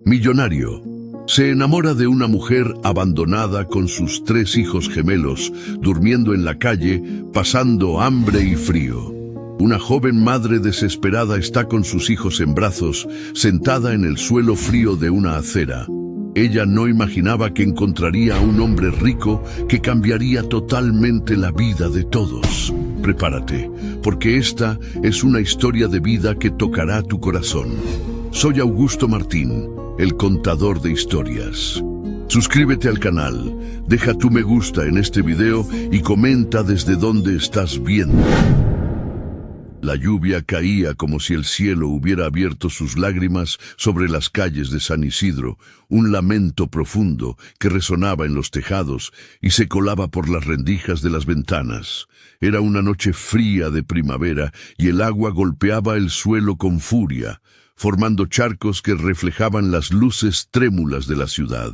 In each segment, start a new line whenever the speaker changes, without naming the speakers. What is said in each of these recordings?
Millonario. Se enamora de una mujer abandonada con sus 3 hijos gemelos, durmiendo en la calle, pasando hambre y frío. Una joven madre desesperada está con sus hijos en brazos, sentada en el suelo frío de una acera. Ella no imaginaba que encontraría a un hombre rico que cambiaría totalmente la vida de todos. Prepárate, porque esta es una historia de vida que tocará tu corazón. Soy Augusto Martín, el contador de historias. Suscríbete al canal, deja tu me gusta en este video y comenta desde dónde estás viendo. La lluvia caía como si el cielo hubiera abierto sus lágrimas sobre las calles de San Isidro, un lamento profundo que resonaba en los tejados y se colaba por las rendijas de las ventanas. Era una noche fría de primavera y el agua golpeaba el suelo con furia, formando charcos que reflejaban las luces trémulas de la ciudad.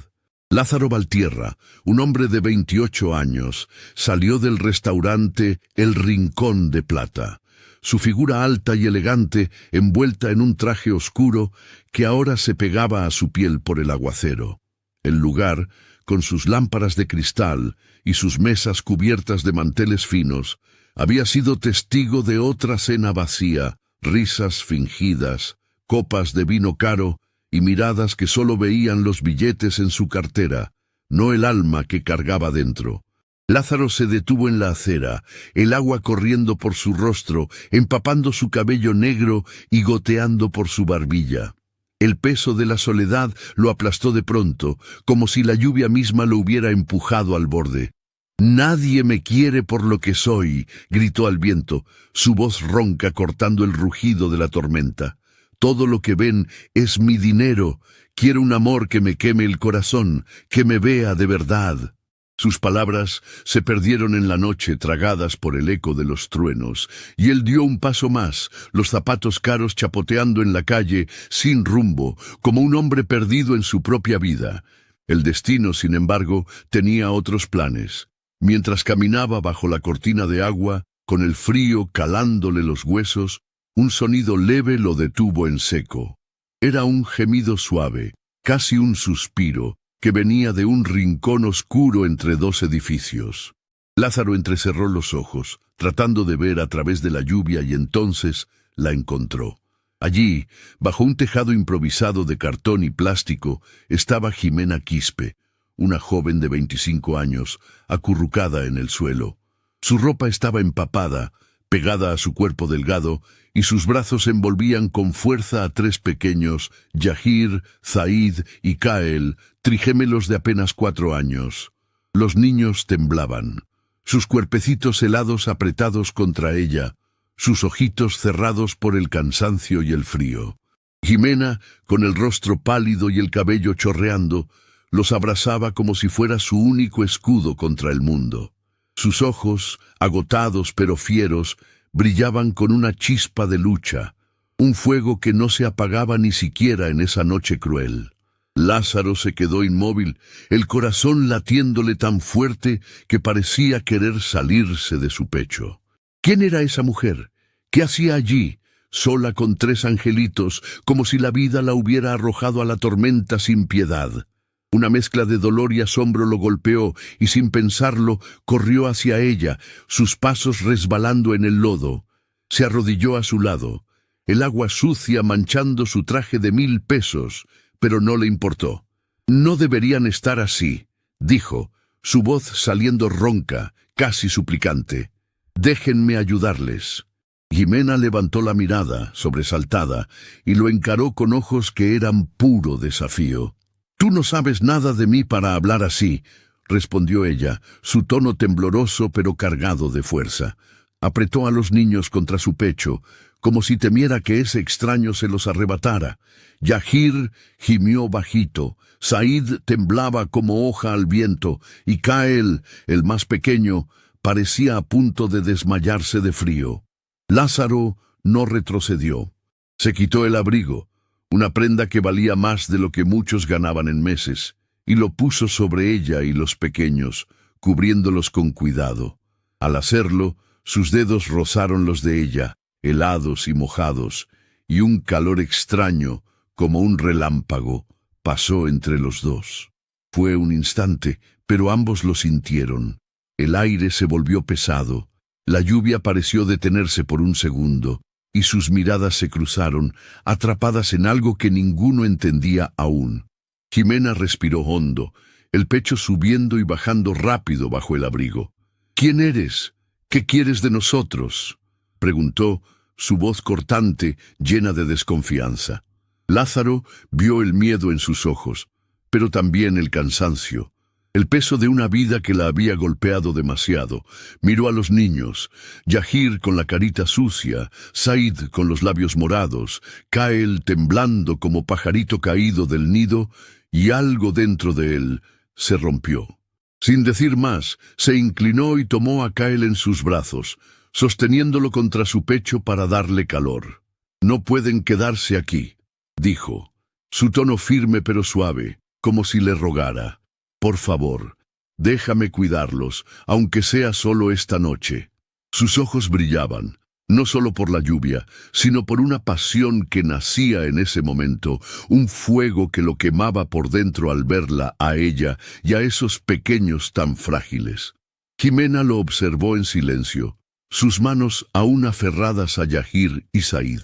Lázaro Valtierra, un hombre de 28 años, salió del restaurante El Rincón de Plata. Su figura alta y elegante, envuelta en un traje oscuro que ahora se pegaba a su piel por el aguacero. El lugar, con sus lámparas de cristal y sus mesas cubiertas de manteles finos, había sido testigo de otra cena vacía, risas fingidas, copas de vino caro y miradas que solo veían los billetes en su cartera, no el alma que cargaba dentro. Lázaro se detuvo en la acera, el agua corriendo por su rostro, empapando su cabello negro y goteando por su barbilla. El peso de la soledad lo aplastó de pronto, como si la lluvia misma lo hubiera empujado al borde. «Nadie me quiere por lo que soy», gritó al viento, su voz ronca cortando el rugido de la tormenta. «Todo lo que ven es mi dinero. Quiero un amor que me queme el corazón, que me vea de verdad». Sus palabras se perdieron en la noche tragadas por el eco de los truenos, y él dio un paso más, los zapatos caros chapoteando en la calle, sin rumbo, como un hombre perdido en su propia vida. El destino, sin embargo, tenía otros planes. Mientras caminaba bajo la cortina de agua, con el frío calándole los huesos, un sonido leve lo detuvo en seco. Era un gemido suave, casi un suspiro, que venía de un rincón oscuro entre 2 edificios. Lázaro entrecerró los ojos, tratando de ver a través de la lluvia, y entonces la encontró. Allí, bajo un tejado improvisado de cartón y plástico, estaba Jimena Quispe, una joven de 25 años, acurrucada en el suelo. Su ropa estaba empapada, pegada a su cuerpo delgado, y sus brazos envolvían con fuerza a 3 pequeños, Yahir, Zaid y Kael, trigémelos de apenas 4 años. Los niños temblaban, sus cuerpecitos helados apretados contra ella, sus ojitos cerrados por el cansancio y el frío. Jimena, con el rostro pálido y el cabello chorreando, los abrazaba como si fuera su único escudo contra el mundo. Sus ojos, agotados pero fieros, brillaban con una chispa de lucha, un fuego que no se apagaba ni siquiera en esa noche cruel. Lázaro se quedó inmóvil, el corazón latiéndole tan fuerte que parecía querer salirse de su pecho. ¿Quién era esa mujer? ¿Qué hacía allí, sola con 3 angelitos, como si la vida la hubiera arrojado a la tormenta sin piedad? Una mezcla de dolor y asombro lo golpeó, y sin pensarlo, corrió hacia ella, sus pasos resbalando en el lodo. Se arrodilló a su lado, el agua sucia manchando su traje de 1000 pesos, pero no le importó. «No deberían estar así», dijo, su voz saliendo ronca, casi suplicante. «Déjenme ayudarles». Jimena levantó la mirada, sobresaltada, y lo encaró con ojos que eran puro desafío. «Tú no sabes nada de mí para hablar así», respondió ella, su tono tembloroso pero cargado de fuerza. Apretó a los niños contra su pecho, como si temiera que ese extraño se los arrebatara. Yahir gimió bajito, Zaid temblaba como hoja al viento, y Kael, el más pequeño, parecía a punto de desmayarse de frío. Lázaro no retrocedió. Se quitó el abrigo, una prenda que valía más de lo que muchos ganaban en meses, y lo puso sobre ella y los pequeños, cubriéndolos con cuidado. Al hacerlo, sus dedos rozaron los de ella, helados y mojados, y un calor extraño, como un relámpago, pasó entre los dos. Fue un instante, pero ambos lo sintieron. El aire se volvió pesado. La lluvia pareció detenerse por un segundo, y sus miradas se cruzaron, atrapadas en algo que ninguno entendía aún. Jimena respiró hondo, el pecho subiendo y bajando rápido bajo el abrigo. «¿Quién eres? ¿Qué quieres de nosotros?», preguntó, su voz cortante, llena de desconfianza. Lázaro vio el miedo en sus ojos, pero también el cansancio, el peso de una vida que la había golpeado demasiado. Miró a los niños, Yahir con la carita sucia, Said con los labios morados, Kael temblando como pajarito caído del nido, y algo dentro de él se rompió. Sin decir más, se inclinó y tomó a Kael en sus brazos, sosteniéndolo contra su pecho para darle calor. «No pueden quedarse aquí», dijo, su tono firme pero suave, como si le rogara. «Por favor, déjame cuidarlos, aunque sea solo esta noche». Sus ojos brillaban, no solo por la lluvia, sino por una pasión que nacía en ese momento, un fuego que lo quemaba por dentro al verla a ella y a esos pequeños tan frágiles. Jimena lo observó en silencio, sus manos aún aferradas a Yahir y Said.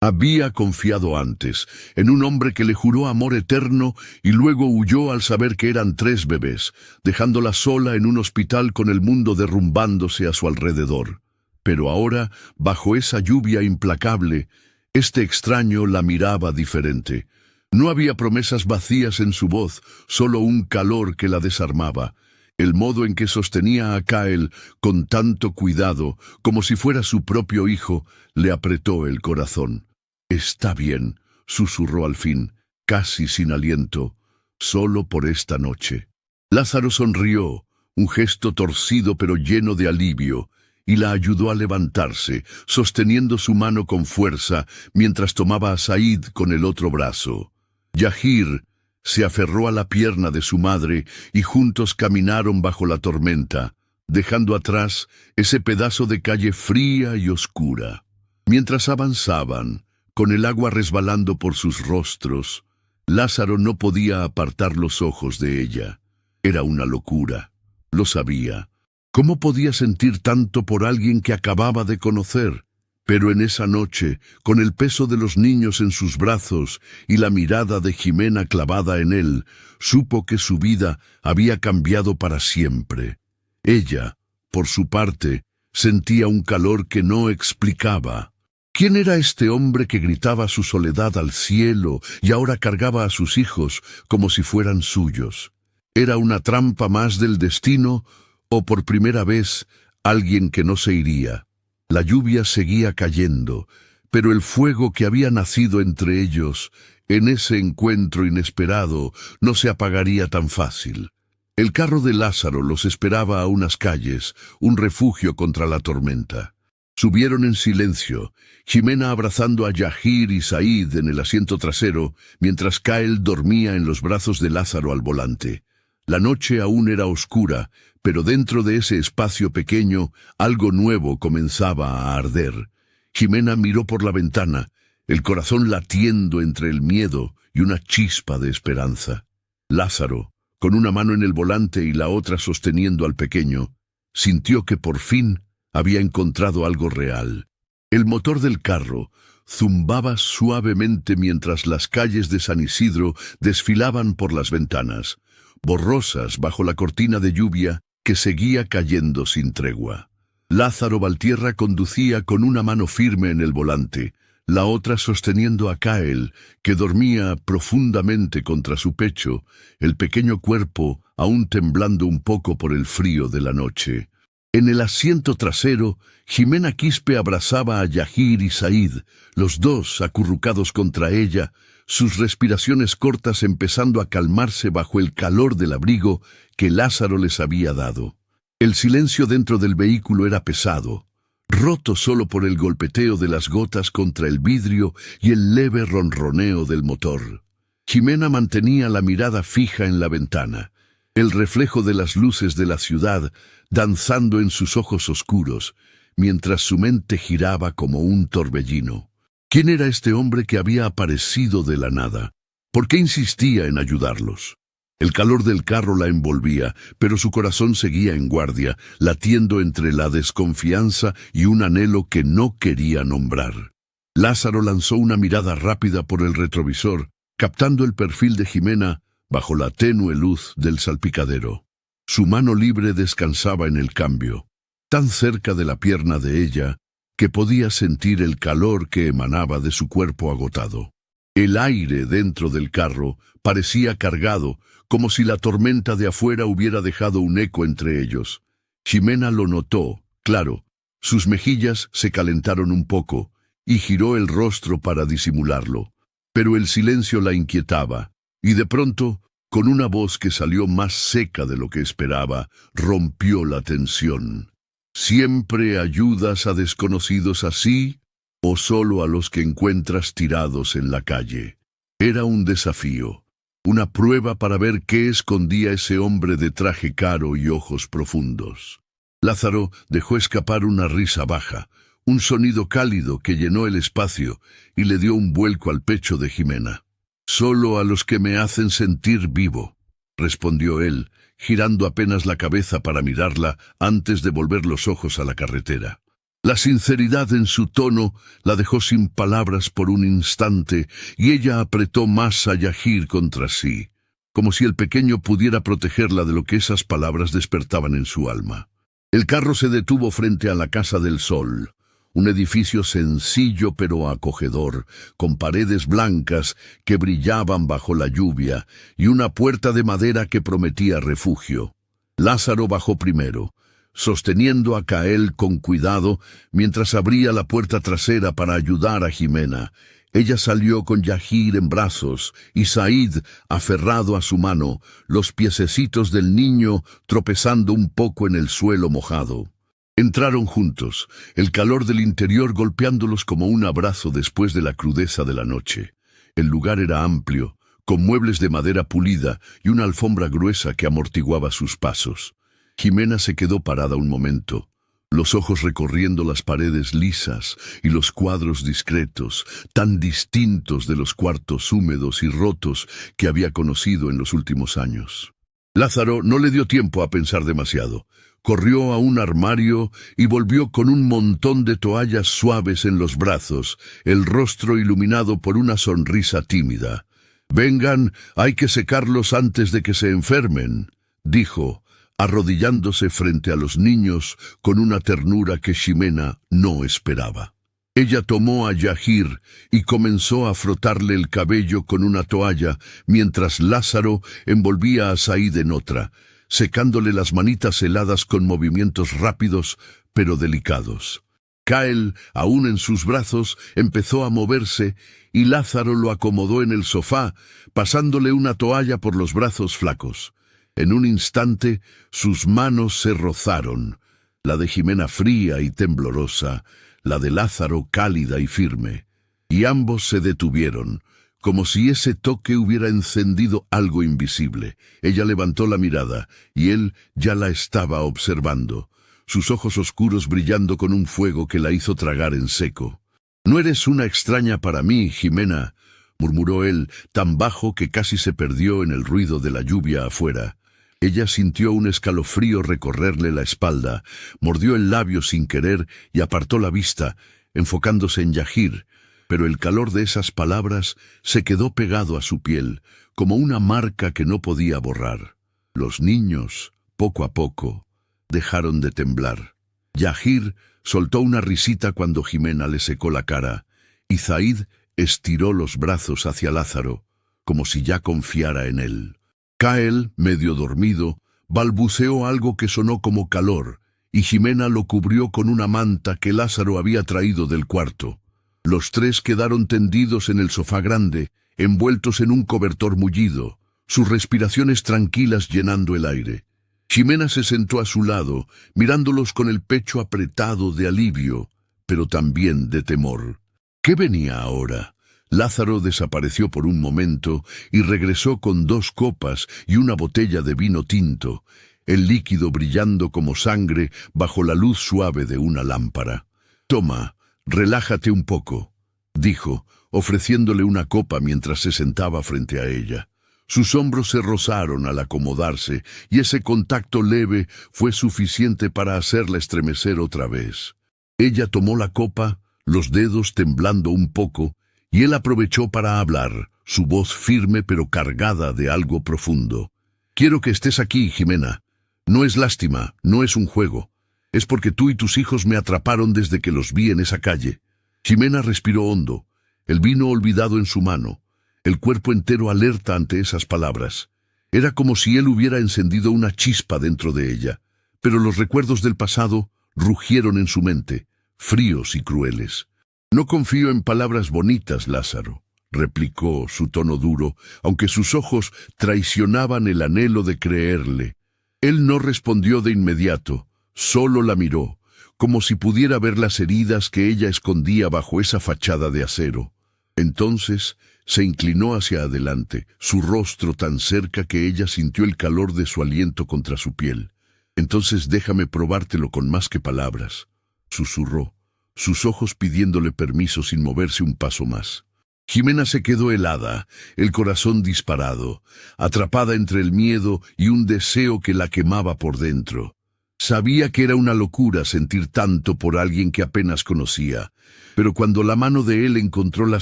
Había confiado antes en un hombre que le juró amor eterno y luego huyó al saber que eran 3 bebés, dejándola sola en un hospital con el mundo derrumbándose a su alrededor. Pero ahora, bajo esa lluvia implacable, este extraño la miraba diferente. No había promesas vacías en su voz, solo un calor que la desarmaba. El modo en que sostenía a Kael con tanto cuidado, como si fuera su propio hijo, le apretó el corazón. «Está bien», susurró al fin, casi sin aliento, «solo por esta noche». Lázaro sonrió, un gesto torcido pero lleno de alivio, y la ayudó a levantarse, sosteniendo su mano con fuerza, mientras tomaba a Said con el otro brazo. Yahir se aferró a la pierna de su madre y juntos caminaron bajo la tormenta, dejando atrás ese pedazo de calle fría y oscura. Mientras avanzaban, con el agua resbalando por sus rostros, Lázaro no podía apartar los ojos de ella. Era una locura, lo sabía. ¿Cómo podía sentir tanto por alguien que acababa de conocer? Pero en esa noche, con el peso de los niños en sus brazos y la mirada de Jimena clavada en él, supo que su vida había cambiado para siempre. Ella, por su parte, sentía un calor que no explicaba. ¿Quién era este hombre que gritaba su soledad al cielo y ahora cargaba a sus hijos como si fueran suyos? ¿Era una trampa más del destino o por primera vez alguien que no se iría? La lluvia seguía cayendo, pero el fuego que había nacido entre ellos, en ese encuentro inesperado, no se apagaría tan fácil. El carro de Lázaro los esperaba a unas calles, un refugio contra la tormenta. Subieron en silencio, Jimena abrazando a Yahir y Said en el asiento trasero, mientras Kael dormía en los brazos de Lázaro al volante. La noche aún era oscura, pero dentro de ese espacio pequeño, algo nuevo comenzaba a arder. Jimena miró por la ventana, el corazón latiendo entre el miedo y una chispa de esperanza. Lázaro, con una mano en el volante y la otra sosteniendo al pequeño, sintió que por fin había encontrado algo real. El motor del carro zumbaba suavemente mientras las calles de San Isidro desfilaban por las ventanas, borrosas bajo la cortina de lluvia que seguía cayendo sin tregua. Lázaro Valtierra conducía con una mano firme en el volante, la otra sosteniendo a Kael, que dormía profundamente contra su pecho, el pequeño cuerpo aún temblando un poco por el frío de la noche. En el asiento trasero, Jimena Quispe abrazaba a Yahir y Said, los dos acurrucados contra ella, sus respiraciones cortas empezando a calmarse bajo el calor del abrigo que Lázaro les había dado. El silencio dentro del vehículo era pesado, roto solo por el golpeteo de las gotas contra el vidrio y el leve ronroneo del motor. Jimena mantenía la mirada fija en la ventana, el reflejo de las luces de la ciudad danzando en sus ojos oscuros, mientras su mente giraba como un torbellino. ¿Quién era este hombre que había aparecido de la nada? ¿Por qué insistía en ayudarlos? El calor del carro la envolvía, pero su corazón seguía en guardia, latiendo entre la desconfianza y un anhelo que no quería nombrar. Lázaro lanzó una mirada rápida por el retrovisor, captando el perfil de Jimena bajo la tenue luz del salpicadero. Su mano libre descansaba en el cambio, tan cerca de la pierna de ella que podía sentir el calor que emanaba de su cuerpo agotado. El aire dentro del carro parecía cargado, como si la tormenta de afuera hubiera dejado un eco entre ellos. Jimena lo notó, claro. Sus mejillas se calentaron un poco y giró el rostro para disimularlo. Pero el silencio la inquietaba, y de pronto, con una voz que salió más seca de lo que esperaba, rompió la tensión. ¿Siempre ayudas a desconocidos así, o solo a los que encuentras tirados en la calle? Era un desafío, una prueba para ver qué escondía ese hombre de traje caro y ojos profundos. Lázaro dejó escapar una risa baja, un sonido cálido que llenó el espacio y le dio un vuelco al pecho de Jimena. «Solo a los que me hacen sentir vivo», respondió él, girando apenas la cabeza para mirarla antes de volver los ojos a la carretera. La sinceridad en su tono la dejó sin palabras por un instante y ella apretó más a Yahir contra sí, como si el pequeño pudiera protegerla de lo que esas palabras despertaban en su alma. El carro se detuvo frente a la Casa del Sol, un edificio sencillo pero acogedor, con paredes blancas que brillaban bajo la lluvia y una puerta de madera que prometía refugio. Lázaro bajó primero, sosteniendo a Kael con cuidado mientras abría la puerta trasera para ayudar a Jimena. Ella salió con Yahir en brazos y Said aferrado a su mano, los piececitos del niño tropezando un poco en el suelo mojado. Entraron juntos, el calor del interior golpeándolos como un abrazo después de la crudeza de la noche. El lugar era amplio, con muebles de madera pulida y una alfombra gruesa que amortiguaba sus pasos. Jimena se quedó parada un momento, los ojos recorriendo las paredes lisas y los cuadros discretos, tan distintos de los cuartos húmedos y rotos que había conocido en los últimos años. Lázaro no le dio tiempo a pensar demasiado. Corrió a un armario y volvió con un montón de toallas suaves en los brazos, el rostro iluminado por una sonrisa tímida. «Vengan, hay que secarlos antes de que se enfermen», dijo, arrodillándose frente a los niños con una ternura que Jimena no esperaba. Ella tomó a Yahir y comenzó a frotarle el cabello con una toalla, mientras Lázaro envolvía a Said en otra, secándole las manitas heladas con movimientos rápidos pero delicados. Kael, aún en sus brazos, empezó a moverse y Lázaro lo acomodó en el sofá, pasándole una toalla por los brazos flacos. En un instante, sus manos se rozaron, la de Jimena fría y temblorosa, la de Lázaro cálida y firme, y ambos se detuvieron, como si ese toque hubiera encendido algo invisible. Ella levantó la mirada, y él ya la estaba observando, sus ojos oscuros brillando con un fuego que la hizo tragar en seco. «No eres una extraña para mí, Jimena», murmuró él, tan bajo que casi se perdió en el ruido de la lluvia afuera. Ella sintió un escalofrío recorrerle la espalda, mordió el labio sin querer y apartó la vista, enfocándose en Yahir, pero el calor de esas palabras se quedó pegado a su piel, como una marca que no podía borrar. Los niños, poco a poco, dejaron de temblar. Yahir soltó una risita cuando Jimena le secó la cara, y Said estiró los brazos hacia Lázaro, como si ya confiara en él. Kael, medio dormido, balbuceó algo que sonó como calor, y Jimena lo cubrió con una manta que Lázaro había traído del cuarto. Los tres quedaron tendidos en el sofá grande, envueltos en un cobertor mullido, sus respiraciones tranquilas llenando el aire. Jimena se sentó a su lado, mirándolos con el pecho apretado de alivio, pero también de temor. ¿Qué venía ahora? Lázaro desapareció por un momento y regresó con 2 copas y una botella de vino tinto, el líquido brillando como sangre bajo la luz suave de una lámpara. «Toma, relájate un poco», dijo, ofreciéndole una copa mientras se sentaba frente a ella. Sus hombros se rozaron al acomodarse, y ese contacto leve fue suficiente para hacerla estremecer otra vez. Ella tomó la copa, los dedos temblando un poco, y él aprovechó para hablar, su voz firme pero cargada de algo profundo. «Quiero que estés aquí, Jimena. No es lástima, no es un juego. Es porque tú y tus hijos me atraparon desde que los vi en esa calle». Jimena respiró hondo, el vino olvidado en su mano, el cuerpo entero alerta ante esas palabras. Era como si él hubiera encendido una chispa dentro de ella, pero los recuerdos del pasado rugieron en su mente, fríos y crueles. «No confío en palabras bonitas, Lázaro», replicó su tono duro, aunque sus ojos traicionaban el anhelo de creerle. Él no respondió de inmediato, solo la miró, como si pudiera ver las heridas que ella escondía bajo esa fachada de acero. Entonces se inclinó hacia adelante, su rostro tan cerca que ella sintió el calor de su aliento contra su piel. «Entonces déjame probártelo con más que palabras», susurró, sus ojos pidiéndole permiso sin moverse un paso más. Jimena se quedó helada, el corazón disparado, atrapada entre el miedo y un deseo que la quemaba por dentro. Sabía que era una locura sentir tanto por alguien que apenas conocía, pero cuando la mano de él encontró la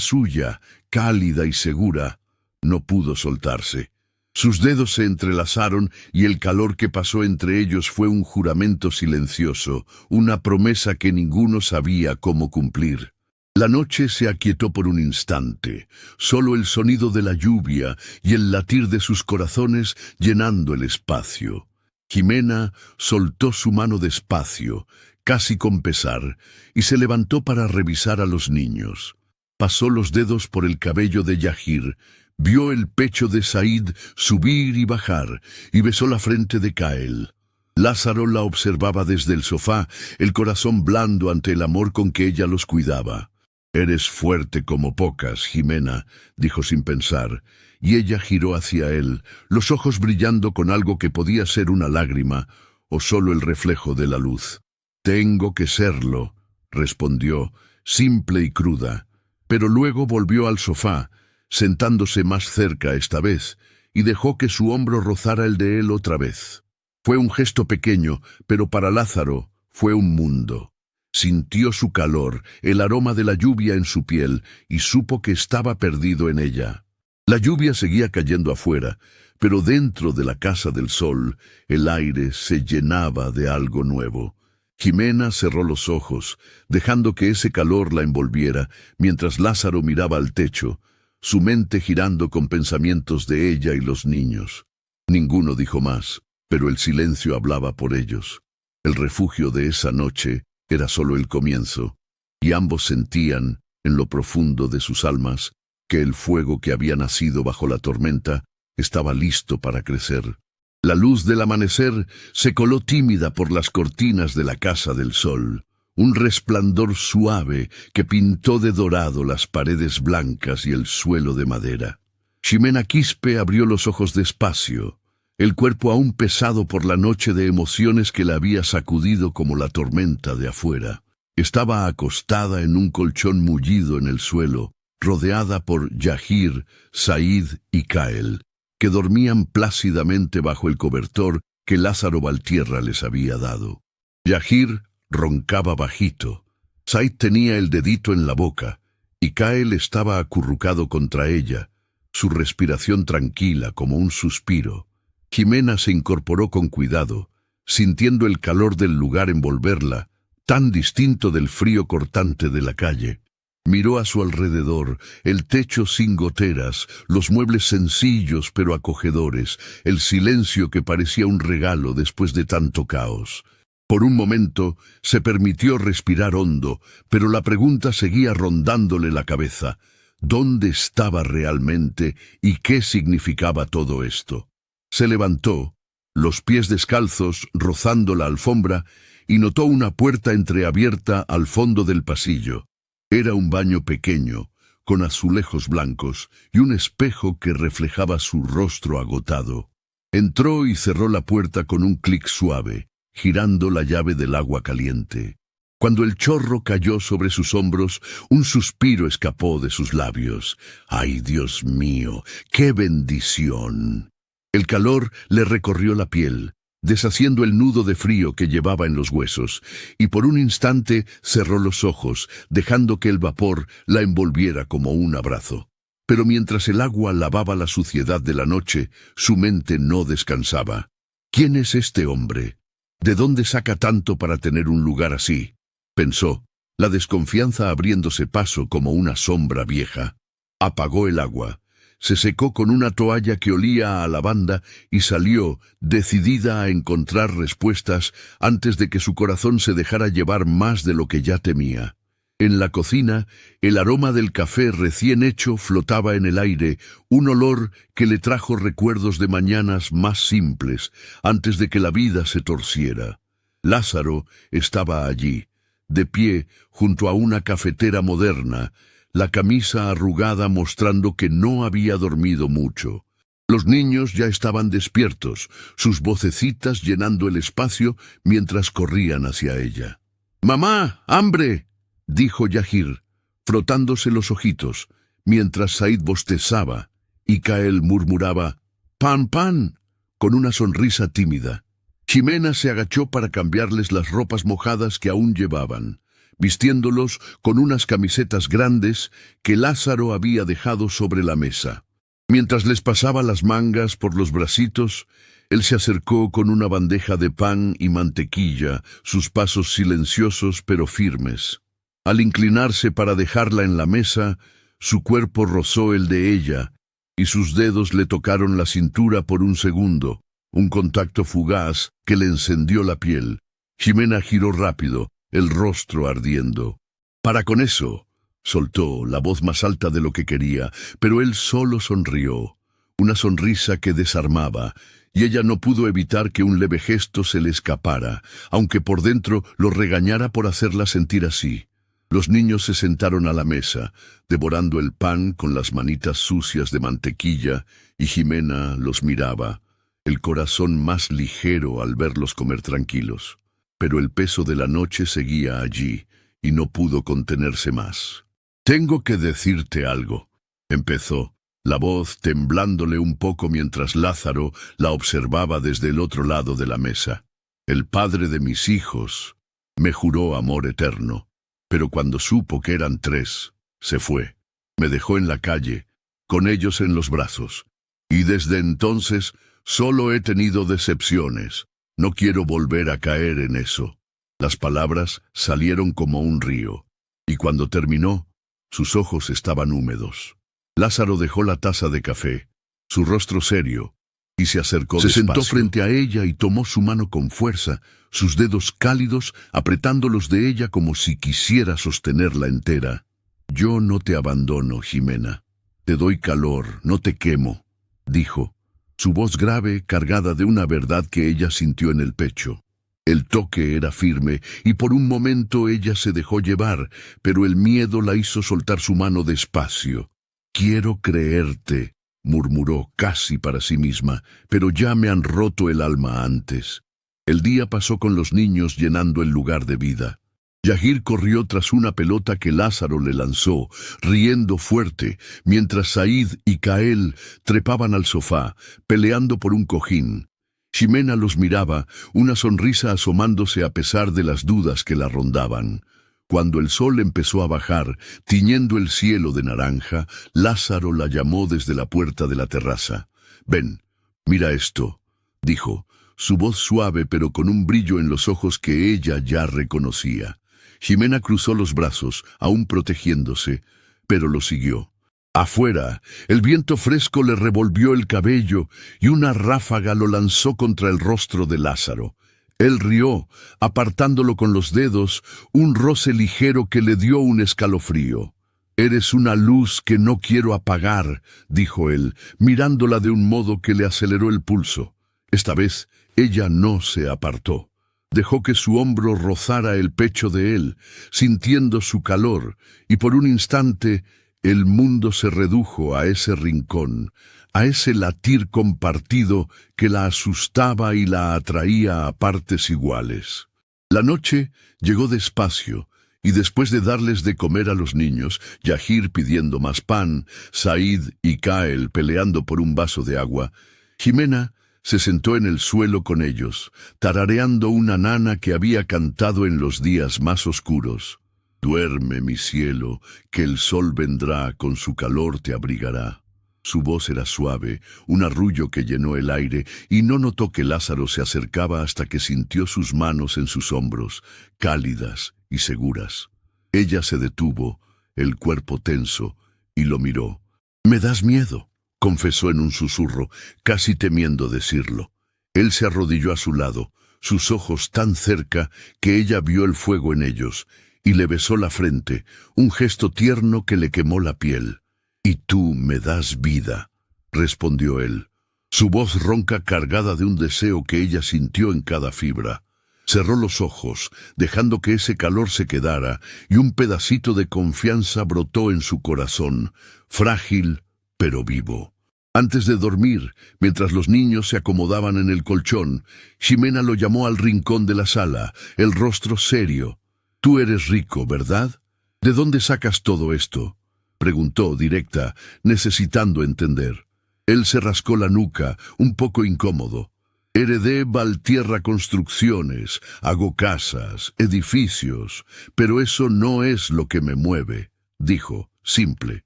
suya, cálida y segura, no pudo soltarse. Sus dedos se entrelazaron y el calor que pasó entre ellos fue un juramento silencioso, una promesa que ninguno sabía cómo cumplir. La noche se aquietó por un instante, solo el sonido de la lluvia y el latir de sus corazones llenando el espacio. Jimena soltó su mano despacio, casi con pesar, y se levantó para revisar a los niños. Pasó los dedos por el cabello de Yahir, vio el pecho de Said subir y bajar, y besó la frente de Kael. Lázaro la observaba desde el sofá, el corazón blando ante el amor con que ella los cuidaba. «Eres fuerte como pocas, Jimena», dijo sin pensar, y ella giró hacia él, los ojos brillando con algo que podía ser una lágrima o solo el reflejo de la luz. «Tengo que serlo», respondió, simple y cruda, pero luego volvió al sofá, sentándose más cerca esta vez, y dejó que su hombro rozara el de él otra vez. Fue un gesto pequeño, pero para Lázaro fue un mundo. Sintió su calor, el aroma de la lluvia en su piel, y supo que estaba perdido en ella. La lluvia seguía cayendo afuera, pero dentro de la Casa del Sol, el aire se llenaba de algo nuevo. Jimena cerró los ojos, dejando que ese calor la envolviera, mientras Lázaro miraba al techo, su mente girando con pensamientos de ella y los niños. Ninguno dijo más, pero el silencio hablaba por ellos. El refugio de esa noche era solo el comienzo, y ambos sentían, en lo profundo de sus almas, que el fuego que había nacido bajo la tormenta estaba listo para crecer. La luz del amanecer se coló tímida por las cortinas de la Casa del Sol, un resplandor suave que pintó de dorado las paredes blancas y el suelo de madera. Ximena Quispe abrió los ojos despacio, el cuerpo aún pesado por la noche de emociones que la había sacudido como la tormenta de afuera. Estaba acostada en un colchón mullido en el suelo, rodeada por Yahir, Said y Kael, que dormían plácidamente bajo el cobertor que Lázaro Valtierra les había dado. Yahir roncaba bajito, Said tenía el dedito en la boca, y Kael estaba acurrucado contra ella, su respiración tranquila como un suspiro. Jimena se incorporó con cuidado, sintiendo el calor del lugar envolverla, tan distinto del frío cortante de la calle. Miró a su alrededor, el techo sin goteras, los muebles sencillos pero acogedores, el silencio que parecía un regalo después de tanto caos. Por un momento se permitió respirar hondo, pero la pregunta seguía rondándole la cabeza. ¿Dónde estaba realmente y qué significaba todo esto? Se levantó, los pies descalzos rozando la alfombra, y notó una puerta entreabierta al fondo del pasillo. Era un baño pequeño, con azulejos blancos y un espejo que reflejaba su rostro agotado. Entró y cerró la puerta con un clic suave, girando la llave del agua caliente. Cuando el chorro cayó sobre sus hombros, un suspiro escapó de sus labios. ¡Ay, Dios mío! ¡Qué bendición! El calor le recorrió la piel, deshaciendo el nudo de frío que llevaba en los huesos, y por un instante cerró los ojos, dejando que el vapor la envolviera como un abrazo. Pero mientras el agua lavaba la suciedad de la noche, su mente no descansaba. ¿Quién es este hombre? ¿De dónde saca tanto para tener un lugar así?, pensó, la desconfianza abriéndose paso como una sombra vieja. Apagó el agua, se secó con una toalla que olía a lavanda y salió, decidida a encontrar respuestas antes de que su corazón se dejara llevar más de lo que ya temía. En la cocina, el aroma del café recién hecho flotaba en el aire, un olor que le trajo recuerdos de mañanas más simples, antes de que la vida se torciera. Lázaro estaba allí, de pie junto a una cafetera moderna, la camisa arrugada mostrando que no había dormido mucho. Los niños ya estaban despiertos, sus vocecitas llenando el espacio mientras corrían hacia ella. «¡Mamá, hambre!», dijo Yahir, frotándose los ojitos, mientras Said bostezaba, y Kael murmuraba «¡Pan, pan!», con una sonrisa tímida. Ximena se agachó para cambiarles las ropas mojadas que aún llevaban, vistiéndolos con unas camisetas grandes que Lázaro había dejado sobre la mesa. Mientras les pasaba las mangas por los bracitos, él se acercó con una bandeja de pan y mantequilla, sus pasos silenciosos pero firmes. Al inclinarse para dejarla en la mesa, su cuerpo rozó el de ella, y sus dedos le tocaron la cintura por un segundo, un contacto fugaz que le encendió la piel. Ximena giró rápido, el rostro ardiendo. «Para con eso», soltó, la voz más alta de lo que quería, pero él solo sonrió, una sonrisa que desarmaba, y ella no pudo evitar que un leve gesto se le escapara, aunque por dentro lo regañara por hacerla sentir así. Los niños se sentaron a la mesa, devorando el pan con las manitas sucias de mantequilla, y Ximena los miraba, el corazón más ligero al verlos comer tranquilos. Pero el peso de la noche seguía allí, y no pudo contenerse más. «Tengo que decirte algo», empezó, la voz temblándole un poco mientras Lázaro la observaba desde el otro lado de la mesa. «El padre de mis hijos me juró amor eterno, pero cuando supo que eran 3, se fue. Me dejó en la calle, con ellos en los brazos, y desde entonces solo he tenido decepciones. No quiero volver a caer en eso». Las palabras salieron como un río, y cuando terminó, sus ojos estaban húmedos. Lázaro dejó la taza de café, su rostro serio, y se acercó despacio. Se sentó frente a ella y tomó su mano con fuerza, sus dedos cálidos apretando los de ella como si quisiera sostenerla entera. «Yo no te abandono, Ximena. Te doy calor, no te quemo», dijo, su voz grave cargada de una verdad que ella sintió en el pecho. El toque era firme, y por un momento ella se dejó llevar, pero el miedo la hizo soltar su mano despacio. «Quiero creerte», murmuró casi para sí misma, «pero ya me han roto el alma antes». El día pasó con los niños llenando el lugar de vida. Yahir corrió tras una pelota que Lázaro le lanzó, riendo fuerte, mientras Said y Kael trepaban al sofá, peleando por un cojín. Ximena los miraba, una sonrisa asomándose a pesar de las dudas que la rondaban. Cuando el sol empezó a bajar, tiñendo el cielo de naranja, Lázaro la llamó desde la puerta de la terraza. «Ven, mira esto», dijo, su voz suave pero con un brillo en los ojos que ella ya reconocía. Ximena cruzó los brazos, aún protegiéndose, pero lo siguió. Afuera, el viento fresco le revolvió el cabello y una ráfaga lo lanzó contra el rostro de Lázaro. Él rió, apartándolo con los dedos, un roce ligero que le dio un escalofrío. «Eres una luz que no quiero apagar», dijo él, mirándola de un modo que le aceleró el pulso. Esta vez, ella no se apartó. Dejó que su hombro rozara el pecho de él, sintiendo su calor, y por un instante el mundo se redujo a ese rincón, a ese latir compartido que la asustaba y la atraía a partes iguales. La noche llegó despacio, y después de darles de comer a los niños, Yahir pidiendo más pan, Said y Kael peleando por un vaso de agua, Jimena se sentó en el suelo con ellos, tarareando una nana que había cantado en los días más oscuros. Duerme, mi cielo, que el sol vendrá, con su calor te abrigará. Su voz era suave, un arrullo que llenó el aire, y no notó que Lázaro se acercaba hasta que sintió sus manos en sus hombros, cálidas y seguras. Ella se detuvo, el cuerpo tenso, y lo miró. «Me das miedo», confesó en un susurro, casi temiendo decirlo. Él se arrodilló a su lado, sus ojos tan cerca que ella vio el fuego en ellos, y le besó la frente, un gesto tierno que le quemó la piel. «Y tú me das vida», respondió él. Su voz ronca cargada de un deseo que ella sintió en cada fibra. Cerró los ojos, dejando que ese calor se quedara, y un pedacito de confianza brotó en su corazón, frágil pero vivo. Antes de dormir, mientras los niños se acomodaban en el colchón, Ximena lo llamó al rincón de la sala, el rostro serio. «Tú eres rico, ¿verdad? ¿De dónde sacas todo esto?», preguntó directa, necesitando entender. Él se rascó la nuca, un poco incómodo. «Heredé Valtierra Construcciones, hago casas, edificios, pero eso no es lo que me mueve», dijo, simple.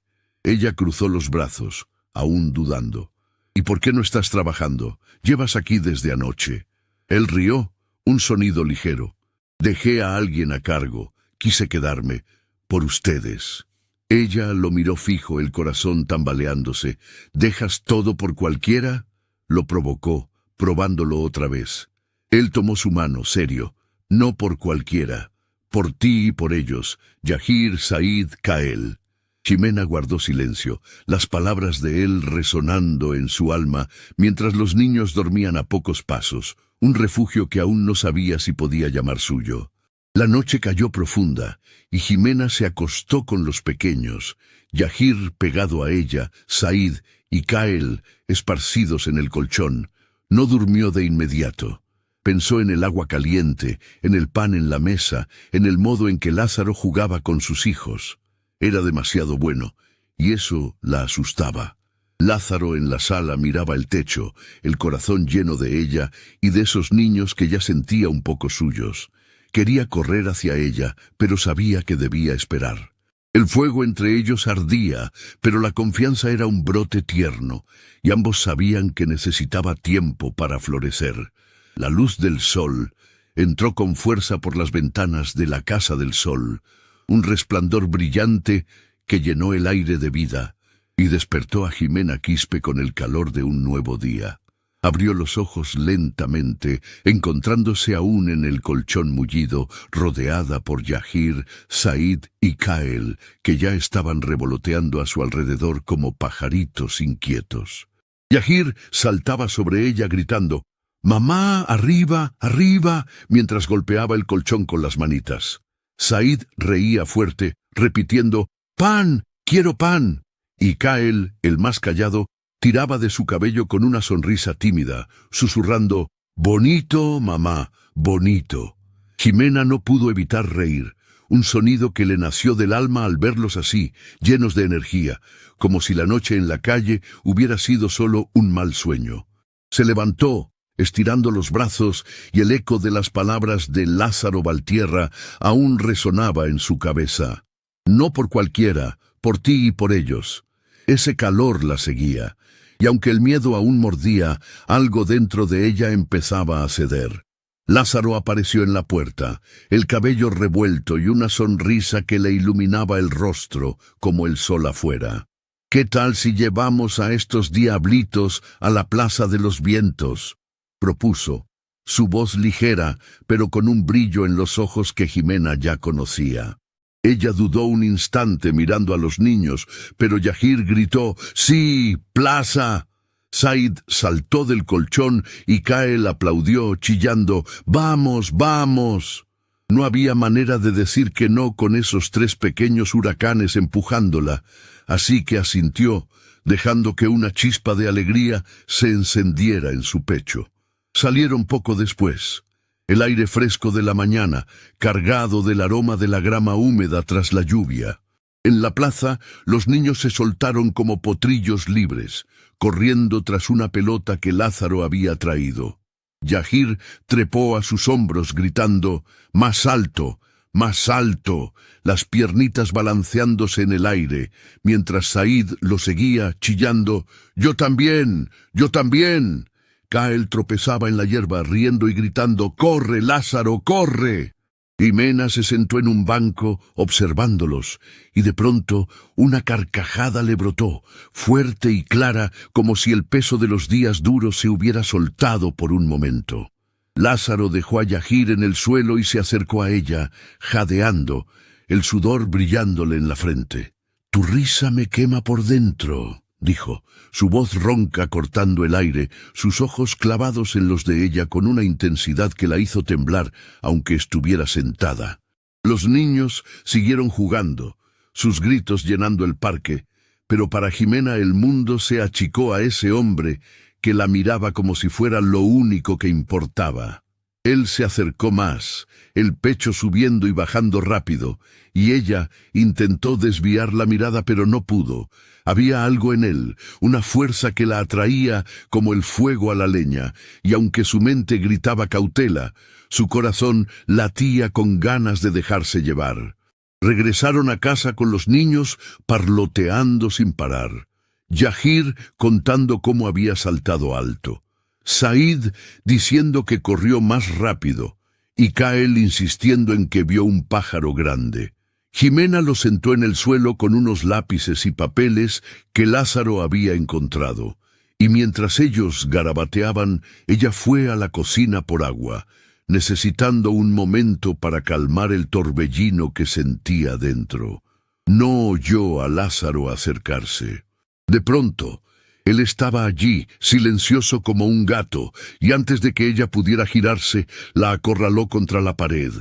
Ella cruzó los brazos, aún dudando. «¿Y por qué no estás trabajando? Llevas aquí desde anoche». Él rió, un sonido ligero. «Dejé a alguien a cargo, quise quedarme, por ustedes». Ella lo miró fijo, el corazón tambaleándose. «¿Dejas todo por cualquiera?», lo provocó, probándolo otra vez. Él tomó su mano, serio. «No por cualquiera, por ti y por ellos, Yahir, Said, Kael». Ximena guardó silencio, las palabras de él resonando en su alma, mientras los niños dormían a pocos pasos, un refugio que aún no sabía si podía llamar suyo. La noche cayó profunda, y Ximena se acostó con los pequeños, Yahir pegado a ella, Said y Kael esparcidos en el colchón. No durmió de inmediato. Pensó en el agua caliente, en el pan en la mesa, en el modo en que Lázaro jugaba con sus hijos. Era demasiado bueno, y eso la asustaba. Lázaro en la sala miraba el techo, el corazón lleno de ella y de esos niños que ya sentía un poco suyos. Quería correr hacia ella, pero sabía que debía esperar. El fuego entre ellos ardía, pero la confianza era un brote tierno, y ambos sabían que necesitaba tiempo para florecer. La luz del sol entró con fuerza por las ventanas de la casa del sol, un resplandor brillante que llenó el aire de vida, y despertó a Ximena Quispe con el calor de un nuevo día. Abrió los ojos lentamente, encontrándose aún en el colchón mullido, rodeada por Yahir, Said y Kael, que ya estaban revoloteando a su alrededor como pajaritos inquietos. Yahir saltaba sobre ella gritando, «¡Mamá, arriba, arriba!», mientras golpeaba el colchón con las manitas. Said reía fuerte, repitiendo, «¡Pan! ¡Quiero pan!», y Kael, el más callado, tiraba de su cabello con una sonrisa tímida, susurrando, «Bonito, mamá, bonito». Ximena no pudo evitar reír, un sonido que le nació del alma al verlos así, llenos de energía, como si la noche en la calle hubiera sido solo un mal sueño. Se levantó, estirando los brazos, y el eco de las palabras de Lázaro Valtierra aún resonaba en su cabeza. «No por cualquiera, por ti y por ellos». Ese calor la seguía, y aunque el miedo aún mordía, algo dentro de ella empezaba a ceder. Lázaro apareció en la puerta, el cabello revuelto y una sonrisa que le iluminaba el rostro como el sol afuera. «¿Qué tal si llevamos a estos diablitos a la Plaza de los Vientos?», propuso, su voz ligera, pero con un brillo en los ojos que Ximena ya conocía. Ella dudó un instante mirando a los niños, pero Yahir gritó, «¡Sí, plaza!». Said saltó del colchón y Kael aplaudió, chillando, «¡Vamos, vamos!». No había manera de decir que no con esos 3 pequeños huracanes empujándola, así que asintió, dejando que una chispa de alegría se encendiera en su pecho. Salieron poco después. el aire fresco de la mañana, cargado del aroma de la grama húmeda tras la lluvia. En la plaza, los niños se soltaron como potrillos libres, corriendo tras una pelota que Lázaro había traído. Yahir trepó a sus hombros gritando «¡Más alto! ¡Más alto!», las piernitas balanceándose en el aire, mientras Said lo seguía chillando «¡Yo también! ¡Yo también!». Kael tropezaba en la hierba riendo y gritando «¡Corre, Lázaro, corre!». Jimena se sentó en un banco observándolos, y de pronto una carcajada le brotó, fuerte y clara, como si el peso de los días duros se hubiera soltado por un momento. Lázaro dejó a Yahir en el suelo y se acercó a ella, jadeando, el sudor brillándole en la frente. «Tu risa me quema por dentro», dijo, su voz ronca cortando el aire, sus ojos clavados en los de ella con una intensidad que la hizo temblar, aunque estuviera sentada. Los niños siguieron jugando, sus gritos llenando el parque, pero para Jimena el mundo se achicó a ese hombre que la miraba como si fuera lo único que importaba. Él se acercó más, el pecho subiendo y bajando rápido, y ella intentó desviar la mirada pero no pudo. Había algo en él, una fuerza que la atraía como el fuego a la leña, y aunque su mente gritaba cautela, su corazón latía con ganas de dejarse llevar. Regresaron a casa con los niños parloteando sin parar. Yahir contando cómo había saltado alto, Said diciendo que corrió más rápido, y Kael insistiendo en que vio un pájaro grande. Jimena lo sentó en el suelo con unos lápices y papeles que Lázaro había encontrado, y mientras ellos garabateaban, ella fue a la cocina por agua, necesitando un momento para calmar el torbellino que sentía dentro. No oyó a Lázaro acercarse. De pronto, él estaba allí, silencioso como un gato, y antes de que ella pudiera girarse, la acorraló contra la pared.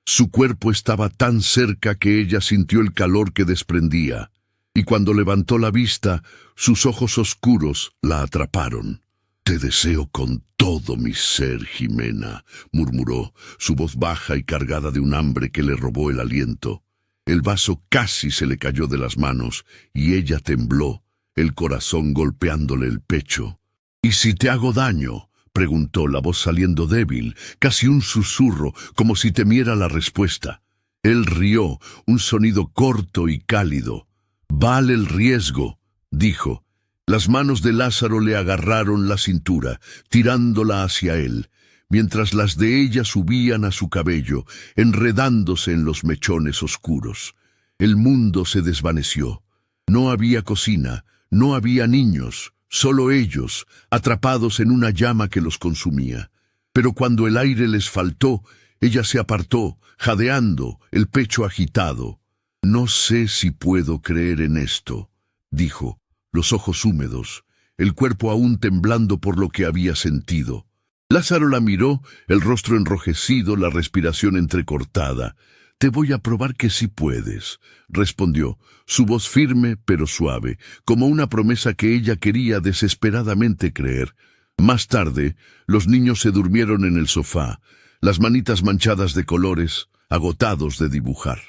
Su cuerpo estaba tan cerca que ella sintió el calor que desprendía, y cuando levantó la vista, sus ojos oscuros la atraparon. «Te deseo con todo mi ser, Jimena», murmuró, su voz baja y cargada de un hambre que le robó el aliento. El vaso casi se le cayó de las manos, y ella tembló, el corazón golpeándole el pecho. «¿Y si te hago daño?», preguntó, la voz saliendo débil, casi un susurro, como si temiera la respuesta. Él rió, un sonido corto y cálido. «Vale el riesgo», dijo. Las manos de Lázaro le agarraron la cintura, tirándola hacia él, mientras las de ella subían a su cabello, enredándose en los mechones oscuros. El mundo se desvaneció. No había cocina, no había niños, solo ellos, atrapados en una llama que los consumía. Pero cuando el aire les faltó, ella se apartó, jadeando, el pecho agitado. «No sé si puedo creer en esto», dijo, los ojos húmedos, el cuerpo aún temblando por lo que había sentido. Lázaro la miró, el rostro enrojecido, la respiración entrecortada. «Te voy a probar que sí puedes», respondió, su voz firme pero suave, como una promesa que ella quería desesperadamente creer. Más tarde, los niños se durmieron en el sofá, las manitas manchadas de colores, agotados de dibujar.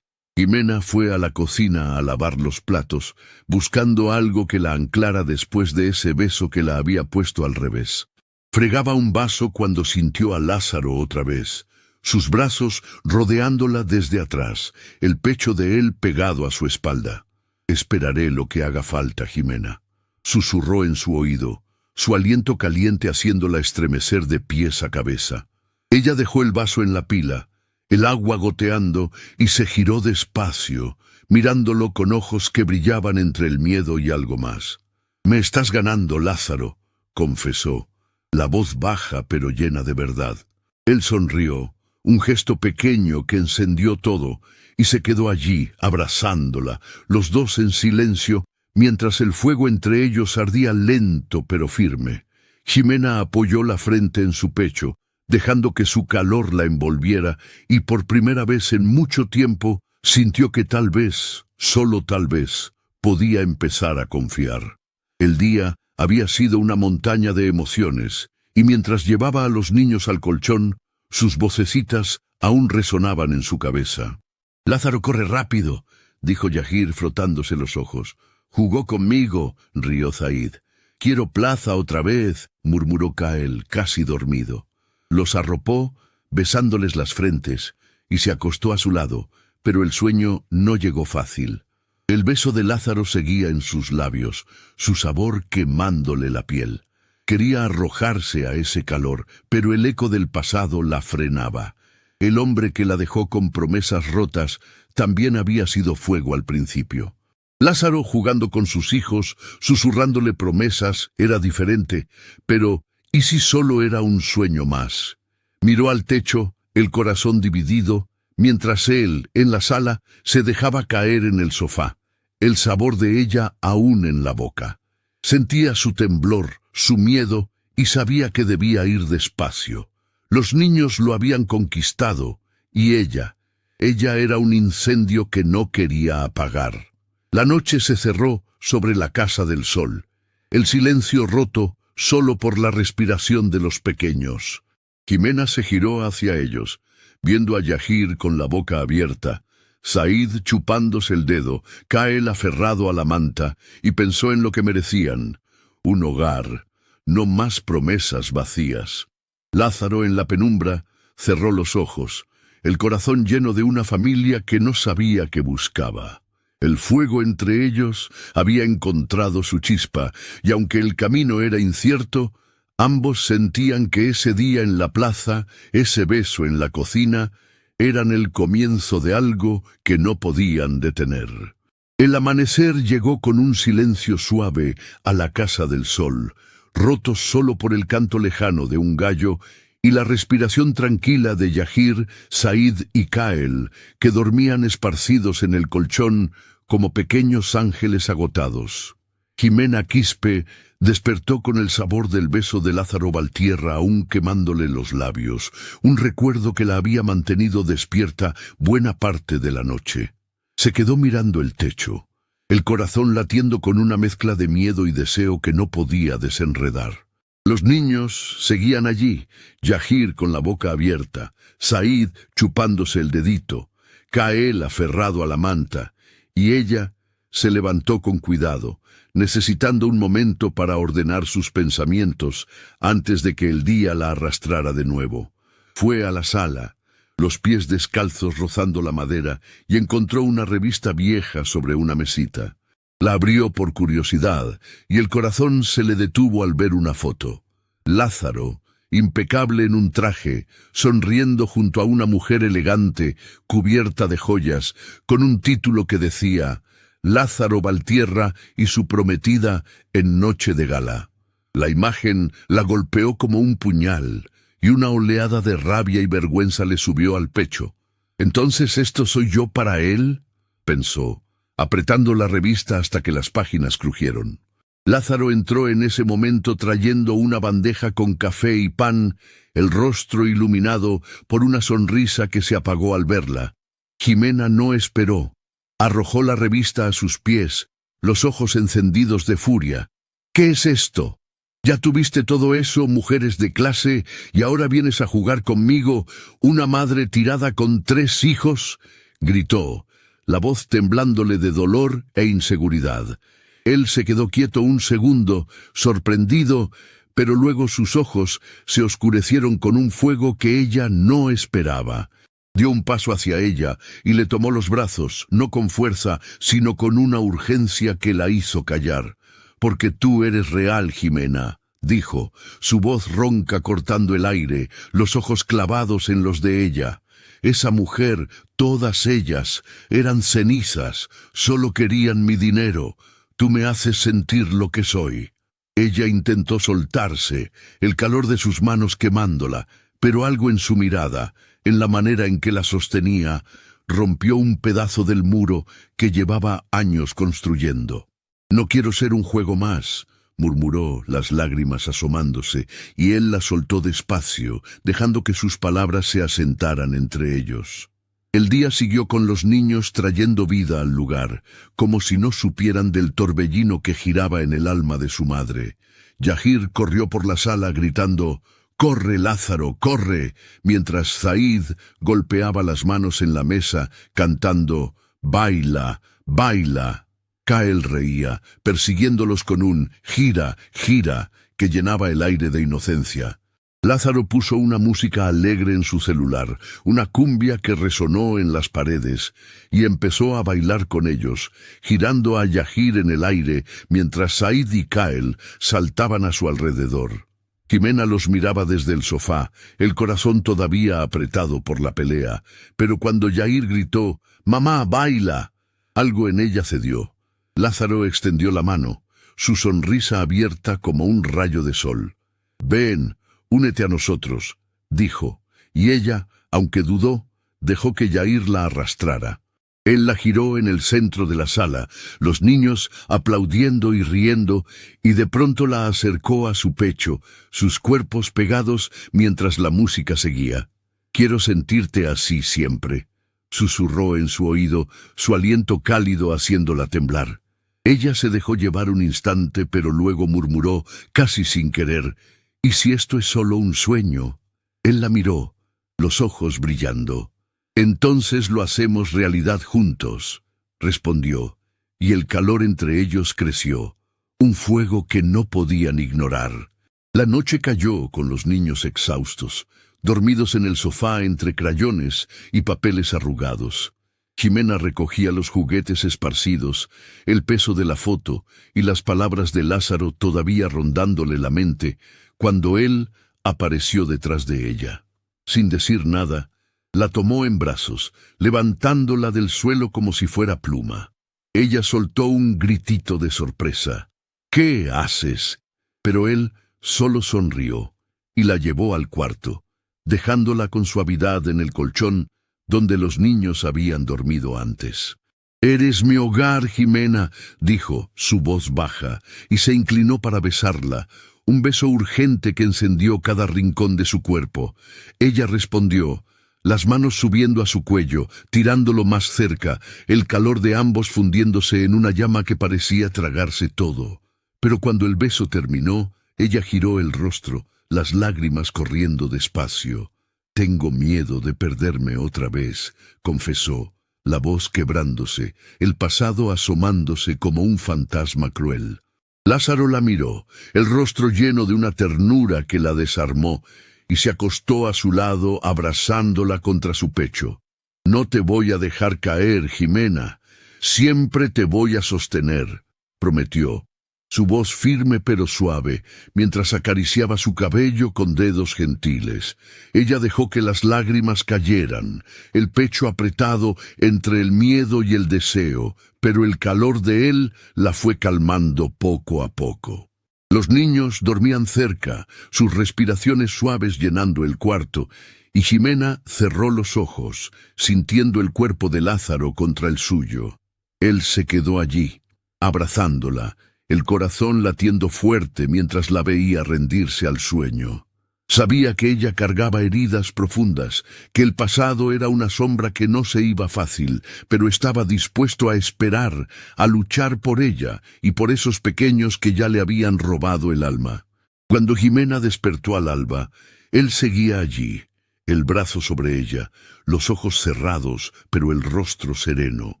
Jimena fue a la cocina a lavar los platos, buscando algo que la anclara después de ese beso que la había puesto al revés. Fregaba un vaso cuando sintió a Lázaro otra vez, sus brazos rodeándola desde atrás, el pecho de él pegado a su espalda. «Esperaré lo que haga falta, Jimena», susurró en su oído, su aliento caliente haciéndola estremecer de pies a cabeza. Ella dejó el vaso en la pila, el agua goteando, y se giró despacio, mirándolo con ojos que brillaban entre el miedo y algo más. «Me estás ganando, Lázaro», confesó, la voz baja pero llena de verdad. Él sonrió, un gesto pequeño que encendió todo, y se quedó allí, abrazándola, los dos en silencio, mientras el fuego entre ellos ardía lento pero firme. Jimena apoyó la frente en su pecho, dejando que su calor la envolviera, y por primera vez en mucho tiempo sintió que tal vez, solo tal vez, podía empezar a confiar. El día había sido una montaña de emociones, y mientras llevaba a los niños al colchón, Sus vocecitas aún resonaban en su cabeza. «Lázaro corre rápido», dijo Yahir frotándose los ojos. «Jugó conmigo», rió Zaid. «Quiero plaza otra vez», murmuró Kael, casi dormido. Los arropó, besándoles las frentes, y se acostó a su lado, pero el sueño no llegó fácil. El beso de Lázaro seguía en sus labios, su sabor quemándole la piel. Quería arrojarse a ese calor, pero el eco del pasado la frenaba. El hombre que la dejó con promesas rotas también había sido fuego al principio. Lázaro, jugando con sus hijos, susurrándole promesas, era diferente, pero ¿y si solo era un sueño más? Miró al techo, el corazón dividido, mientras él, en la sala, se dejaba caer en el sofá, el sabor de ella aún en la boca. Sentía su temblor, su miedo, y sabía que debía ir despacio. Los niños lo habían conquistado, y ella era un incendio que no quería apagar. La noche se cerró sobre la casa del sol, el silencio roto solo por la respiración de los pequeños. Jimena se giró hacia ellos, viendo a Yahir con la boca abierta, Zaid chupándose el dedo, Kael aferrado a la manta, y pensó en lo que merecían: un hogar, no más promesas vacías. Lázaro, en la penumbra, cerró los ojos, el corazón lleno de una familia que no sabía qué buscaba. El fuego entre ellos había encontrado su chispa, y aunque el camino era incierto, ambos sentían que ese día en la plaza, ese beso en la cocina, eran el comienzo de algo que no podían detener. El amanecer llegó con un silencio suave a la casa del sol, roto solo por el canto lejano de un gallo y la respiración tranquila de Yahir, Zaid y Kael, que dormían esparcidos en el colchón como pequeños ángeles agotados. Jimena Quispe despertó con el sabor del beso de Lázaro Valtierra aún quemándole los labios, un recuerdo que la había mantenido despierta buena parte de la noche. Se quedó mirando el techo, el corazón latiendo con una mezcla de miedo y deseo que no podía desenredar. Los niños seguían allí, Yahir con la boca abierta, Zaid chupándose el dedito, Kael aferrado a la manta, y ella se levantó con cuidado, necesitando un momento para ordenar sus pensamientos antes de que el día la arrastrara de nuevo. Fue a la sala, los pies descalzos rozando la madera, y encontró una revista vieja sobre una mesita. La abrió por curiosidad, y el corazón se le detuvo al ver una foto. Lázaro, impecable en un traje, sonriendo junto a una mujer elegante, cubierta de joyas, con un título que decía: Lázaro Valtierra y su prometida en noche de gala. La imagen la golpeó como un puñal, y una oleada de rabia y vergüenza le subió al pecho. «¿Entonces esto soy yo para él?», pensó, apretando la revista hasta que las páginas crujieron. Lázaro entró en ese momento trayendo una bandeja con café y pan, el rostro iluminado por una sonrisa que se apagó al verla. Jimena no esperó. Arrojó la revista a sus pies, los ojos encendidos de furia. «¿Qué es esto? ¿Ya tuviste todo eso, mujeres de clase, y ahora vienes a jugar conmigo, una madre tirada con 3 hijos?» gritó, la voz temblándole de dolor e inseguridad. Él se quedó quieto un segundo, sorprendido, pero luego sus ojos se oscurecieron con un fuego que ella no esperaba. Dio un paso hacia ella y le tomó los brazos, no con fuerza, sino con una urgencia que la hizo callar. «Porque tú eres real, Jimena», dijo, su voz ronca cortando el aire, los ojos clavados en los de ella. Esa mujer, todas ellas, eran cenizas, solo querían mi dinero. Tú me haces sentir lo que soy. Ella intentó soltarse, el calor de sus manos quemándola, pero algo en su mirada, en la manera en que la sostenía, rompió un pedazo del muro que llevaba años construyendo. «No quiero ser un juego más», murmuró, las lágrimas asomándose, y él la soltó despacio, dejando que sus palabras se asentaran entre ellos. El día siguió con los niños trayendo vida al lugar, como si no supieran del torbellino que giraba en el alma de su madre. Yahir corrió por la sala gritando: «¡Corre, Lázaro, corre!», mientras Zaid golpeaba las manos en la mesa, cantando «¡Baila, baila!». Kael reía, persiguiéndolos con un «gira, gira», que llenaba el aire de inocencia. Lázaro puso una música alegre en su celular, una cumbia que resonó en las paredes, y empezó a bailar con ellos, girando a Yahir en el aire, mientras Zaid y Kael saltaban a su alrededor. Jimena los miraba desde el sofá, el corazón todavía apretado por la pelea, pero cuando Yahir gritó «¡Mamá, baila!», algo en ella cedió. Lázaro extendió la mano, su sonrisa abierta como un rayo de sol. «Ven, únete a nosotros», dijo, y ella, aunque dudó, dejó que Yahir la arrastrara. Él la giró en el centro de la sala, los niños aplaudiendo y riendo, y de pronto la acercó a su pecho, sus cuerpos pegados mientras la música seguía. «Quiero sentirte así siempre», susurró en su oído, su aliento cálido haciéndola temblar. Ella se dejó llevar un instante, pero luego murmuró, casi sin querer, «¿Y si esto es solo un sueño?». Él la miró, los ojos brillando. «Entonces lo hacemos realidad juntos», respondió, y el calor entre ellos creció, un fuego que no podían ignorar. La noche cayó con los niños exhaustos, dormidos en el sofá entre crayones y papeles arrugados. Jimena recogía los juguetes esparcidos, el peso de la foto y las palabras de Lázaro todavía rondándole la mente, cuando él apareció detrás de ella. Sin decir nada, la tomó en brazos, levantándola del suelo como si fuera pluma. Ella soltó un gritito de sorpresa. «¿Qué haces?». Pero él solo sonrió y la llevó al cuarto, dejándola con suavidad en el colchón donde los niños habían dormido antes. «Eres mi hogar, Jimena», dijo, su voz baja, y se inclinó para besarla, un beso urgente que encendió cada rincón de su cuerpo. Ella respondió, las manos subiendo a su cuello, tirándolo más cerca, el calor de ambos fundiéndose en una llama que parecía tragarse todo. Pero cuando el beso terminó, ella giró el rostro, las lágrimas corriendo despacio. «Tengo miedo de perderme otra vez», confesó, la voz quebrándose, el pasado asomándose como un fantasma cruel. Lázaro la miró, el rostro lleno de una ternura que la desarmó, y se acostó a su lado abrazándola contra su pecho. «No te voy a dejar caer, Jimena. Siempre te voy a sostener», prometió, su voz firme pero suave, mientras acariciaba su cabello con dedos gentiles. Ella dejó que las lágrimas cayeran, el pecho apretado entre el miedo y el deseo, pero el calor de él la fue calmando poco a poco. Los niños dormían cerca, sus respiraciones suaves llenando el cuarto, y Jimena cerró los ojos, sintiendo el cuerpo de Lázaro contra el suyo. Él se quedó allí, abrazándola, el corazón latiendo fuerte mientras la veía rendirse al sueño. Sabía que ella cargaba heridas profundas, que el pasado era una sombra que no se iba fácil, pero estaba dispuesto a esperar, a luchar por ella y por esos pequeños que ya le habían robado el alma. Cuando Jimena despertó al alba, él seguía allí, el brazo sobre ella, los ojos cerrados, pero el rostro sereno.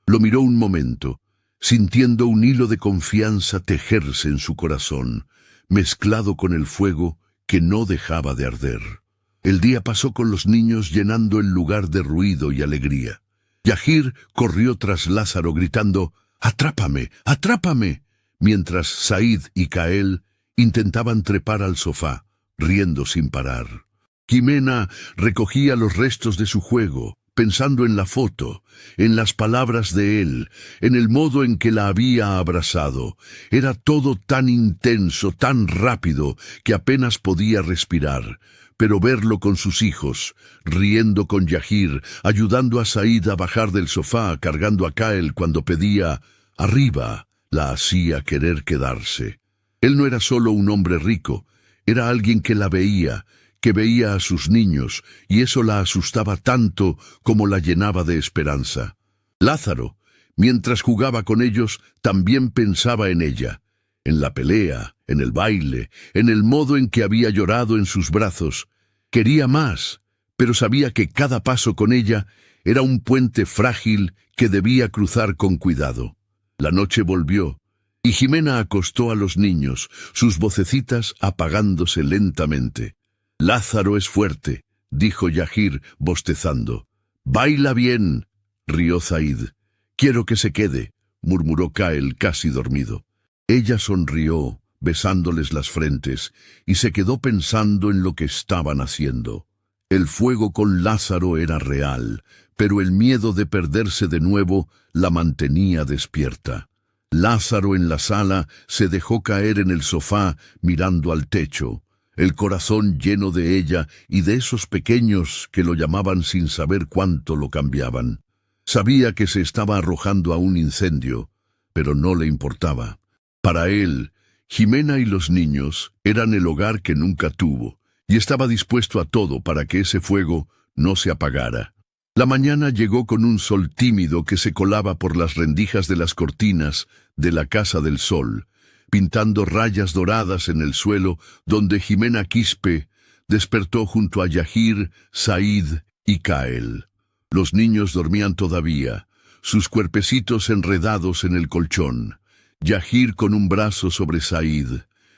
Lo miró un momento, sintiendo un hilo de confianza tejerse en su corazón, mezclado con el fuego que no dejaba de arder. El día pasó con los niños llenando el lugar de ruido y alegría. Yahir corrió tras Lázaro gritando «¡Atrápame! ¡Atrápame!», mientras Zaid y Kael intentaban trepar al sofá, riendo sin parar. Jimena recogía los restos de su juego, pensando en la foto, en las palabras de él, en el modo en que la había abrazado. Era todo tan intenso, tan rápido, que apenas podía respirar. Pero verlo con sus hijos, riendo con Yahir, ayudando a Zaid a bajar del sofá, cargando a Kael cuando pedía «arriba», la hacía querer quedarse. Él no era solo un hombre rico, era alguien que la veía, que veía a sus niños, y eso la asustaba tanto como la llenaba de esperanza. Lázaro, mientras jugaba con ellos, también pensaba en ella. en la pelea, en el baile, en el modo en que había llorado en sus brazos. Quería más, pero sabía que cada paso con ella era un puente frágil que debía cruzar con cuidado. La noche volvió, y Jimena acostó a los niños, sus vocecitas apagándose lentamente. «Lázaro es fuerte», dijo Yahir, bostezando. «Baila bien», rió Zaid. «Quiero que se quede», murmuró Kael casi dormido. Ella sonrió, besándoles las frentes, y se quedó pensando en lo que estaban haciendo. El fuego con Lázaro era real, pero el miedo de perderse de nuevo la mantenía despierta. Lázaro en la sala se dejó caer en el sofá mirando al techo, el corazón lleno de ella y de esos pequeños que lo llamaban sin saber cuánto lo cambiaban. Sabía que se estaba arrojando a un incendio, pero no le importaba. Para él, Jimena y los niños eran el hogar que nunca tuvo, y estaba dispuesto a todo para que ese fuego no se apagara. La mañana llegó con un sol tímido que se colaba por las rendijas de las cortinas de la Casa del Sol, pintando rayas doradas en el suelo donde Jimena Quispe despertó junto a Yahir, Zaid y Kael. Los niños dormían todavía, sus cuerpecitos enredados en el colchón. Yahir con un brazo sobre Zaid,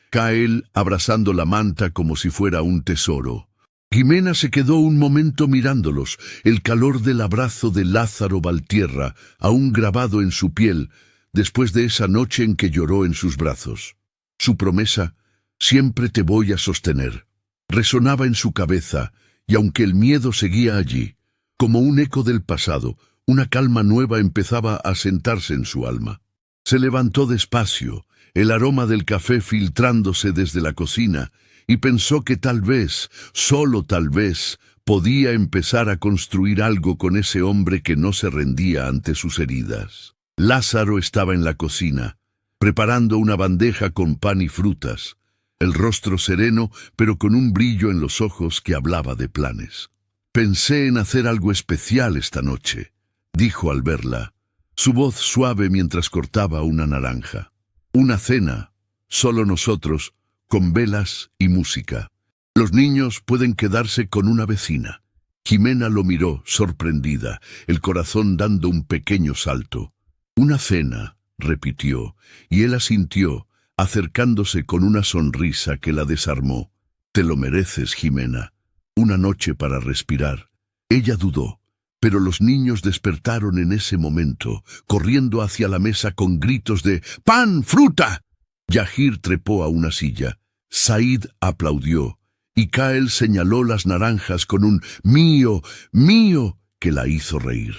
Kael abrazando la manta como si fuera un tesoro. Jimena se quedó un momento mirándolos, el calor del abrazo de Lázaro Valtierra, aún grabado en su piel, después de esa noche en que lloró en sus brazos. Su promesa, «siempre te voy a sostener», resonaba en su cabeza, y aunque el miedo seguía allí, como un eco del pasado, una calma nueva empezaba a sentarse en su alma. Se levantó despacio, el aroma del café filtrándose desde la cocina, y pensó que tal vez, solo tal vez, podía empezar a construir algo con ese hombre que no se rendía ante sus heridas. Lázaro estaba en la cocina, preparando una bandeja con pan y frutas, el rostro sereno, pero con un brillo en los ojos que hablaba de planes. «Pensé en hacer algo especial esta noche», dijo al verla, su voz suave mientras cortaba una naranja. «Una cena, solo nosotros, con velas y música. Los niños pueden quedarse con una vecina». Jimena lo miró, sorprendida, el corazón dando un pequeño salto. «Una cena», repitió, y él asintió, acercándose con una sonrisa que la desarmó. «Te lo mereces, Jimena. Una noche para respirar». Ella dudó, pero los niños despertaron en ese momento, corriendo hacia la mesa con gritos de «¡Pan! ¡Fruta!». Yahir trepó a una silla, Zaid aplaudió, y Kael señaló las naranjas con un «mío, mío», que la hizo reír.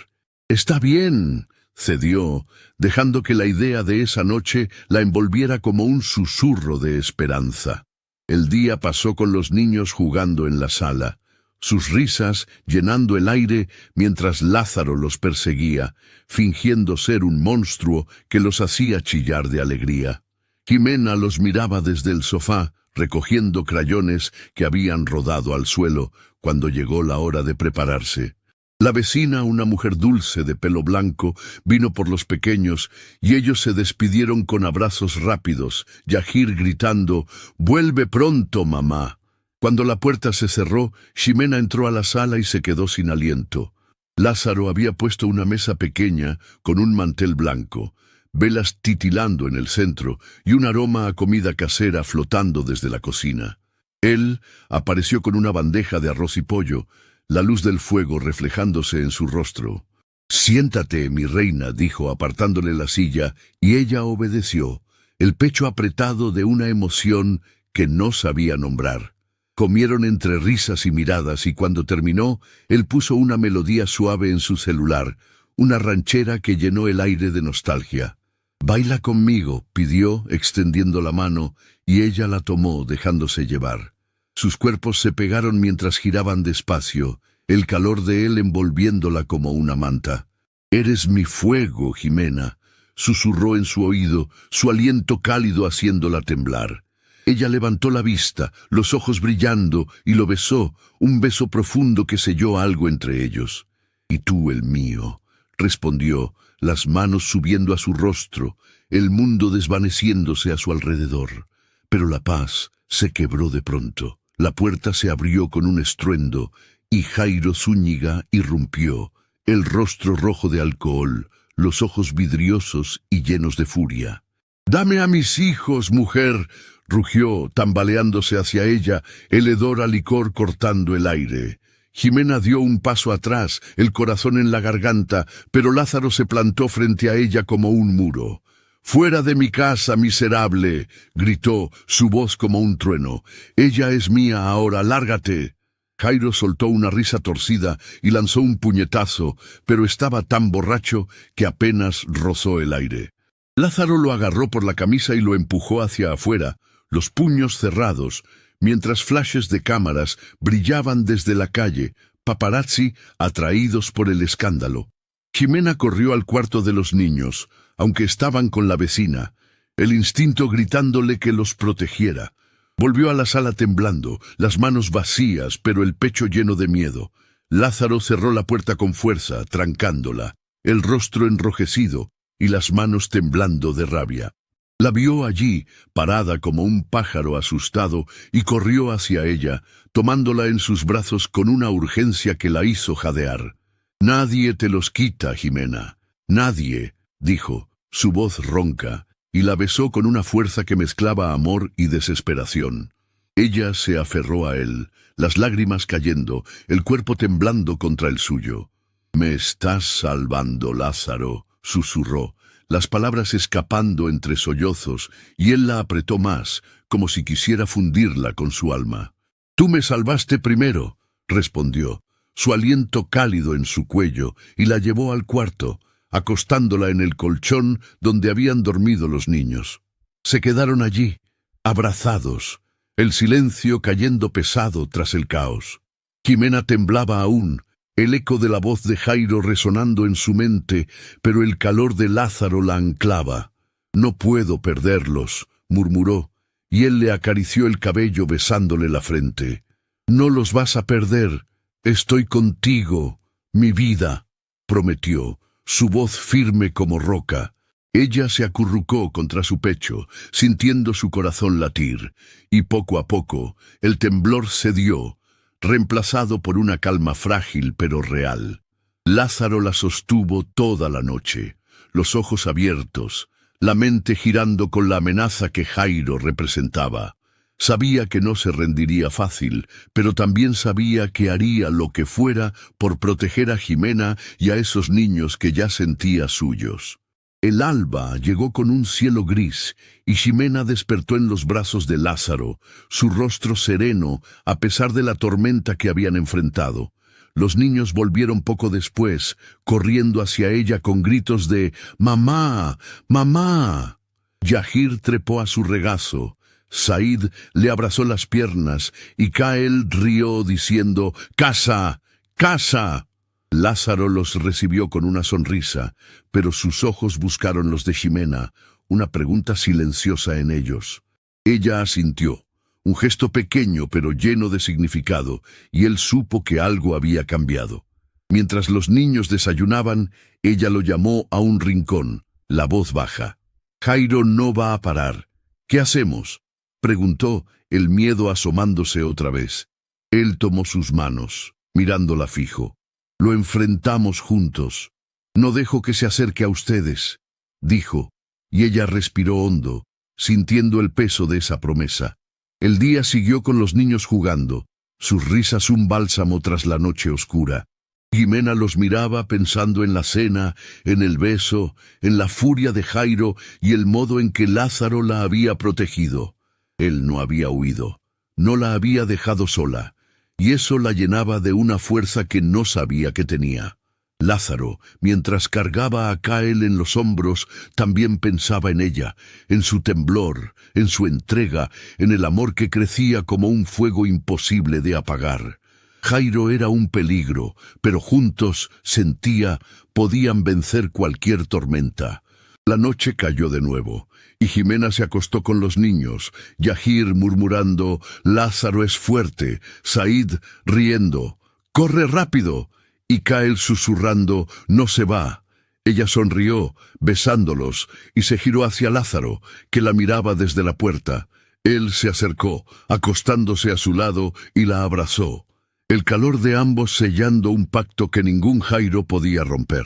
«Está bien», cedió, dejando que la idea de esa noche la envolviera como un susurro de esperanza. El día pasó con los niños jugando en la sala, sus risas llenando el aire mientras Lázaro los perseguía, fingiendo ser un monstruo que los hacía chillar de alegría. Jimena los miraba desde el sofá, recogiendo crayones que habían rodado al suelo cuando llegó la hora de prepararse. La vecina, una mujer dulce de pelo blanco, vino por los pequeños y ellos se despidieron con abrazos rápidos, Yahir gritando «¡Vuelve pronto, mamá!». Cuando la puerta se cerró, Jimena entró a la sala y se quedó sin aliento. Lázaro había puesto una mesa pequeña con un mantel blanco, velas titilando en el centro y un aroma a comida casera flotando desde la cocina. Él apareció con una bandeja de arroz y pollo, la luz del fuego reflejándose en su rostro. «Siéntate, mi reina», dijo apartándole la silla, y ella obedeció, el pecho apretado de una emoción que no sabía nombrar. Comieron entre risas y miradas, y cuando terminó, él puso una melodía suave en su celular, una ranchera que llenó el aire de nostalgia. «Baila conmigo», pidió, extendiendo la mano, y ella la tomó, dejándose llevar. Sus cuerpos se pegaron mientras giraban despacio, el calor de él envolviéndola como una manta. «Eres mi fuego, Jimena», susurró en su oído, su aliento cálido haciéndola temblar. Ella levantó la vista, los ojos brillando, y lo besó, un beso profundo que selló algo entre ellos. «Y tú el mío», respondió, las manos subiendo a su rostro, el mundo desvaneciéndose a su alrededor. Pero la paz se quebró de pronto. La puerta se abrió con un estruendo y Jairo Zúñiga irrumpió, el rostro rojo de alcohol, los ojos vidriosos y llenos de furia. «¡Dame a mis hijos, mujer!», rugió, tambaleándose hacia ella, el hedor a licor cortando el aire. Jimena dio un paso atrás, el corazón en la garganta, pero Lázaro se plantó frente a ella como un muro. «¡Fuera de mi casa, miserable!», gritó, su voz como un trueno. «Ella es mía ahora, lárgate». Jairo soltó una risa torcida y lanzó un puñetazo, pero estaba tan borracho que apenas rozó el aire. Lázaro lo agarró por la camisa y lo empujó hacia afuera, los puños cerrados, mientras flashes de cámaras brillaban desde la calle, paparazzi atraídos por el escándalo. Jimena corrió al cuarto de los niños, aunque estaban con la vecina, el instinto gritándole que los protegiera. Volvió a la sala temblando, las manos vacías, pero el pecho lleno de miedo. Lázaro cerró la puerta con fuerza, trancándola, el rostro enrojecido y las manos temblando de rabia. La vio allí, parada como un pájaro asustado, y corrió hacia ella, tomándola en sus brazos con una urgencia que la hizo jadear. «Nadie te los quita, Jimena. Nadie», dijo, su voz ronca, y la besó con una fuerza que mezclaba amor y desesperación. Ella se aferró a él, las lágrimas cayendo, el cuerpo temblando contra el suyo. «Me estás salvando, Lázaro», susurró, las palabras escapando entre sollozos, y él la apretó más, como si quisiera fundirla con su alma. «Tú me salvaste primero», respondió, su aliento cálido en su cuello, y la llevó al cuarto, acostándola en el colchón donde habían dormido los niños. Se quedaron allí, abrazados, el silencio cayendo pesado tras el caos. Jimena temblaba aún, el eco de la voz de Jairo resonando en su mente, pero el calor de Lázaro la anclaba. «No puedo perderlos», murmuró, y él le acarició el cabello besándole la frente. «No los vas a perder, estoy contigo, mi vida», prometió, su voz firme como roca. Ella se acurrucó contra su pecho, sintiendo su corazón latir, y poco a poco el temblor cedió, reemplazado por una calma frágil pero real. Lázaro la sostuvo toda la noche, los ojos abiertos, la mente girando con la amenaza que Jairo representaba. Sabía que no se rendiría fácil, pero también sabía que haría lo que fuera por proteger a Jimena y a esos niños que ya sentía suyos. El alba llegó con un cielo gris, y Jimena despertó en los brazos de Lázaro, su rostro sereno a pesar de la tormenta que habían enfrentado. Los niños volvieron poco después, corriendo hacia ella con gritos de «¡Mamá! ¡Mamá!». Yahir trepó a su regazo, Said le abrazó las piernas y Kael rió diciendo «¡Casa! ¡Casa!». Lázaro los recibió con una sonrisa, pero sus ojos buscaron los de Jimena, una pregunta silenciosa en ellos. Ella asintió, un gesto pequeño pero lleno de significado, y él supo que algo había cambiado. Mientras los niños desayunaban, ella lo llamó a un rincón, la voz baja. «Jairo no va a parar. ¿Qué hacemos?», preguntó, el miedo asomándose otra vez. Él tomó sus manos, mirándola fijo. «Lo enfrentamos juntos. No dejo que se acerque a ustedes», dijo, y ella respiró hondo, sintiendo el peso de esa promesa. El día siguió con los niños jugando, sus risas un bálsamo tras la noche oscura. Jimena los miraba pensando en la cena, en el beso, en la furia de Jairo y el modo en que Lázaro la había protegido. Él no había huido, no la había dejado sola, y eso la llenaba de una fuerza que no sabía que tenía. Lázaro, mientras cargaba a Kael en los hombros, también pensaba en ella, en su temblor, en su entrega, en el amor que crecía como un fuego imposible de apagar. Jairo era un peligro, pero juntos, sentía, podían vencer cualquier tormenta. La noche cayó de nuevo, y Jimena se acostó con los niños, Yahir murmurando «Lázaro es fuerte», Said riendo «¡Corre rápido!», y Kael susurrando «No se va». Ella sonrió, besándolos, y se giró hacia Lázaro, que la miraba desde la puerta. Él se acercó, acostándose a su lado, y la abrazó. El calor de ambos sellando un pacto que ningún Jairo podía romper.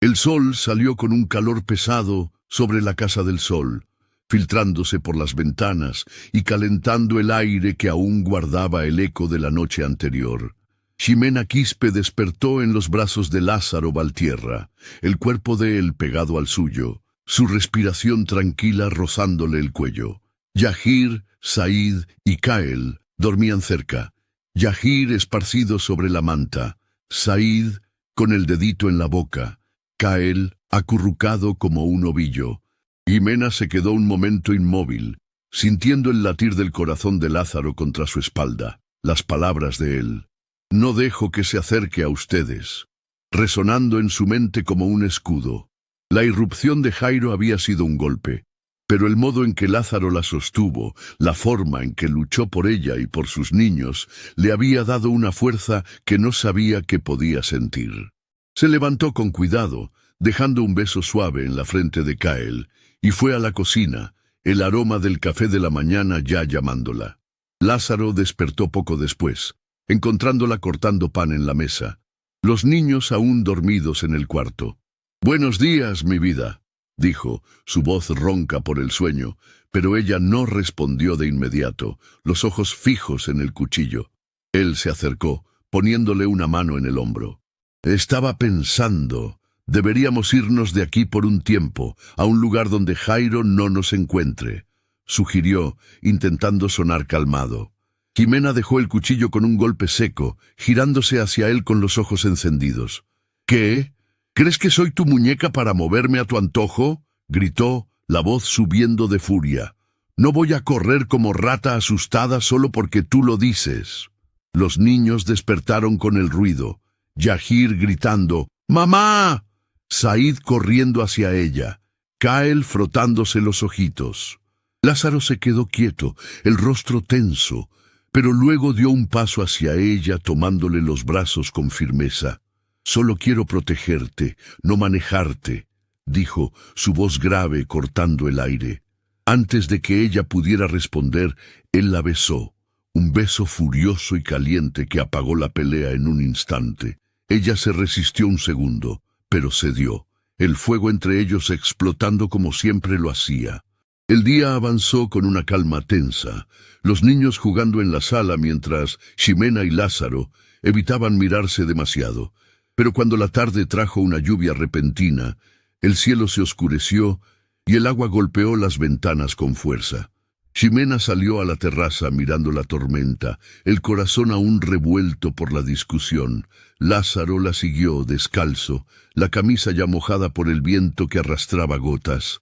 El sol salió con un calor pesado sobre la casa del sol, filtrándose por las ventanas y calentando el aire que aún guardaba el eco de la noche anterior. Ximena Quispe despertó en los brazos de Lázaro Valtierra, el cuerpo de él pegado al suyo, su respiración tranquila rozándole el cuello. Yahir, Said y Kael dormían cerca. Yahir esparcido sobre la manta, Said con el dedito en la boca, Kael acurrucado como un ovillo. Ximena se quedó un momento inmóvil, sintiendo el latir del corazón de Lázaro contra su espalda, las palabras de él. No dejo que se acerque a ustedes, resonando en su mente como un escudo. La irrupción de Jairo había sido un golpe, pero el modo en que Lázaro la sostuvo, la forma en que luchó por ella y por sus niños, le había dado una fuerza que no sabía que podía sentir. Se levantó con cuidado, dejando un beso suave en la frente de Kael, y fue a la cocina, el aroma del café de la mañana ya llamándola. Lázaro despertó poco después, encontrándola cortando pan en la mesa. Los niños aún dormidos en el cuarto. «Buenos días, mi vida», dijo, su voz ronca por el sueño, pero ella no respondió de inmediato, los ojos fijos en el cuchillo. Él se acercó, poniéndole una mano en el hombro. «Estaba pensando, deberíamos irnos de aquí por un tiempo, a un lugar donde Jairo no nos encuentre», sugirió, intentando sonar calmado. Ximena dejó el cuchillo con un golpe seco, girándose hacia él con los ojos encendidos. «¿Qué? ¿Crees que soy tu muñeca para moverme a tu antojo?», gritó, la voz subiendo de furia. «No voy a correr como rata asustada solo porque tú lo dices». Los niños despertaron con el ruido. Yahir gritando, «¡Mamá!», Said corriendo hacia ella, Kael frotándose los ojitos. Lázaro se quedó quieto, el rostro tenso, pero luego dio un paso hacia ella tomándole los brazos con firmeza. «Solo quiero protegerte, no manejarte», dijo, su voz grave cortando el aire. Antes de que ella pudiera responder, él la besó, un beso furioso y caliente que apagó la pelea en un instante. Ella se resistió un segundo, pero cedió, el fuego entre ellos explotando como siempre lo hacía. El día avanzó con una calma tensa, los niños jugando en la sala mientras Ximena y Lázaro evitaban mirarse demasiado. Pero cuando la tarde trajo una lluvia repentina, el cielo se oscureció y el agua golpeó las ventanas con fuerza. Ximena salió a la terraza mirando la tormenta, el corazón aún revuelto por la discusión. Lázaro la siguió descalzo, la camisa ya mojada por el viento que arrastraba gotas.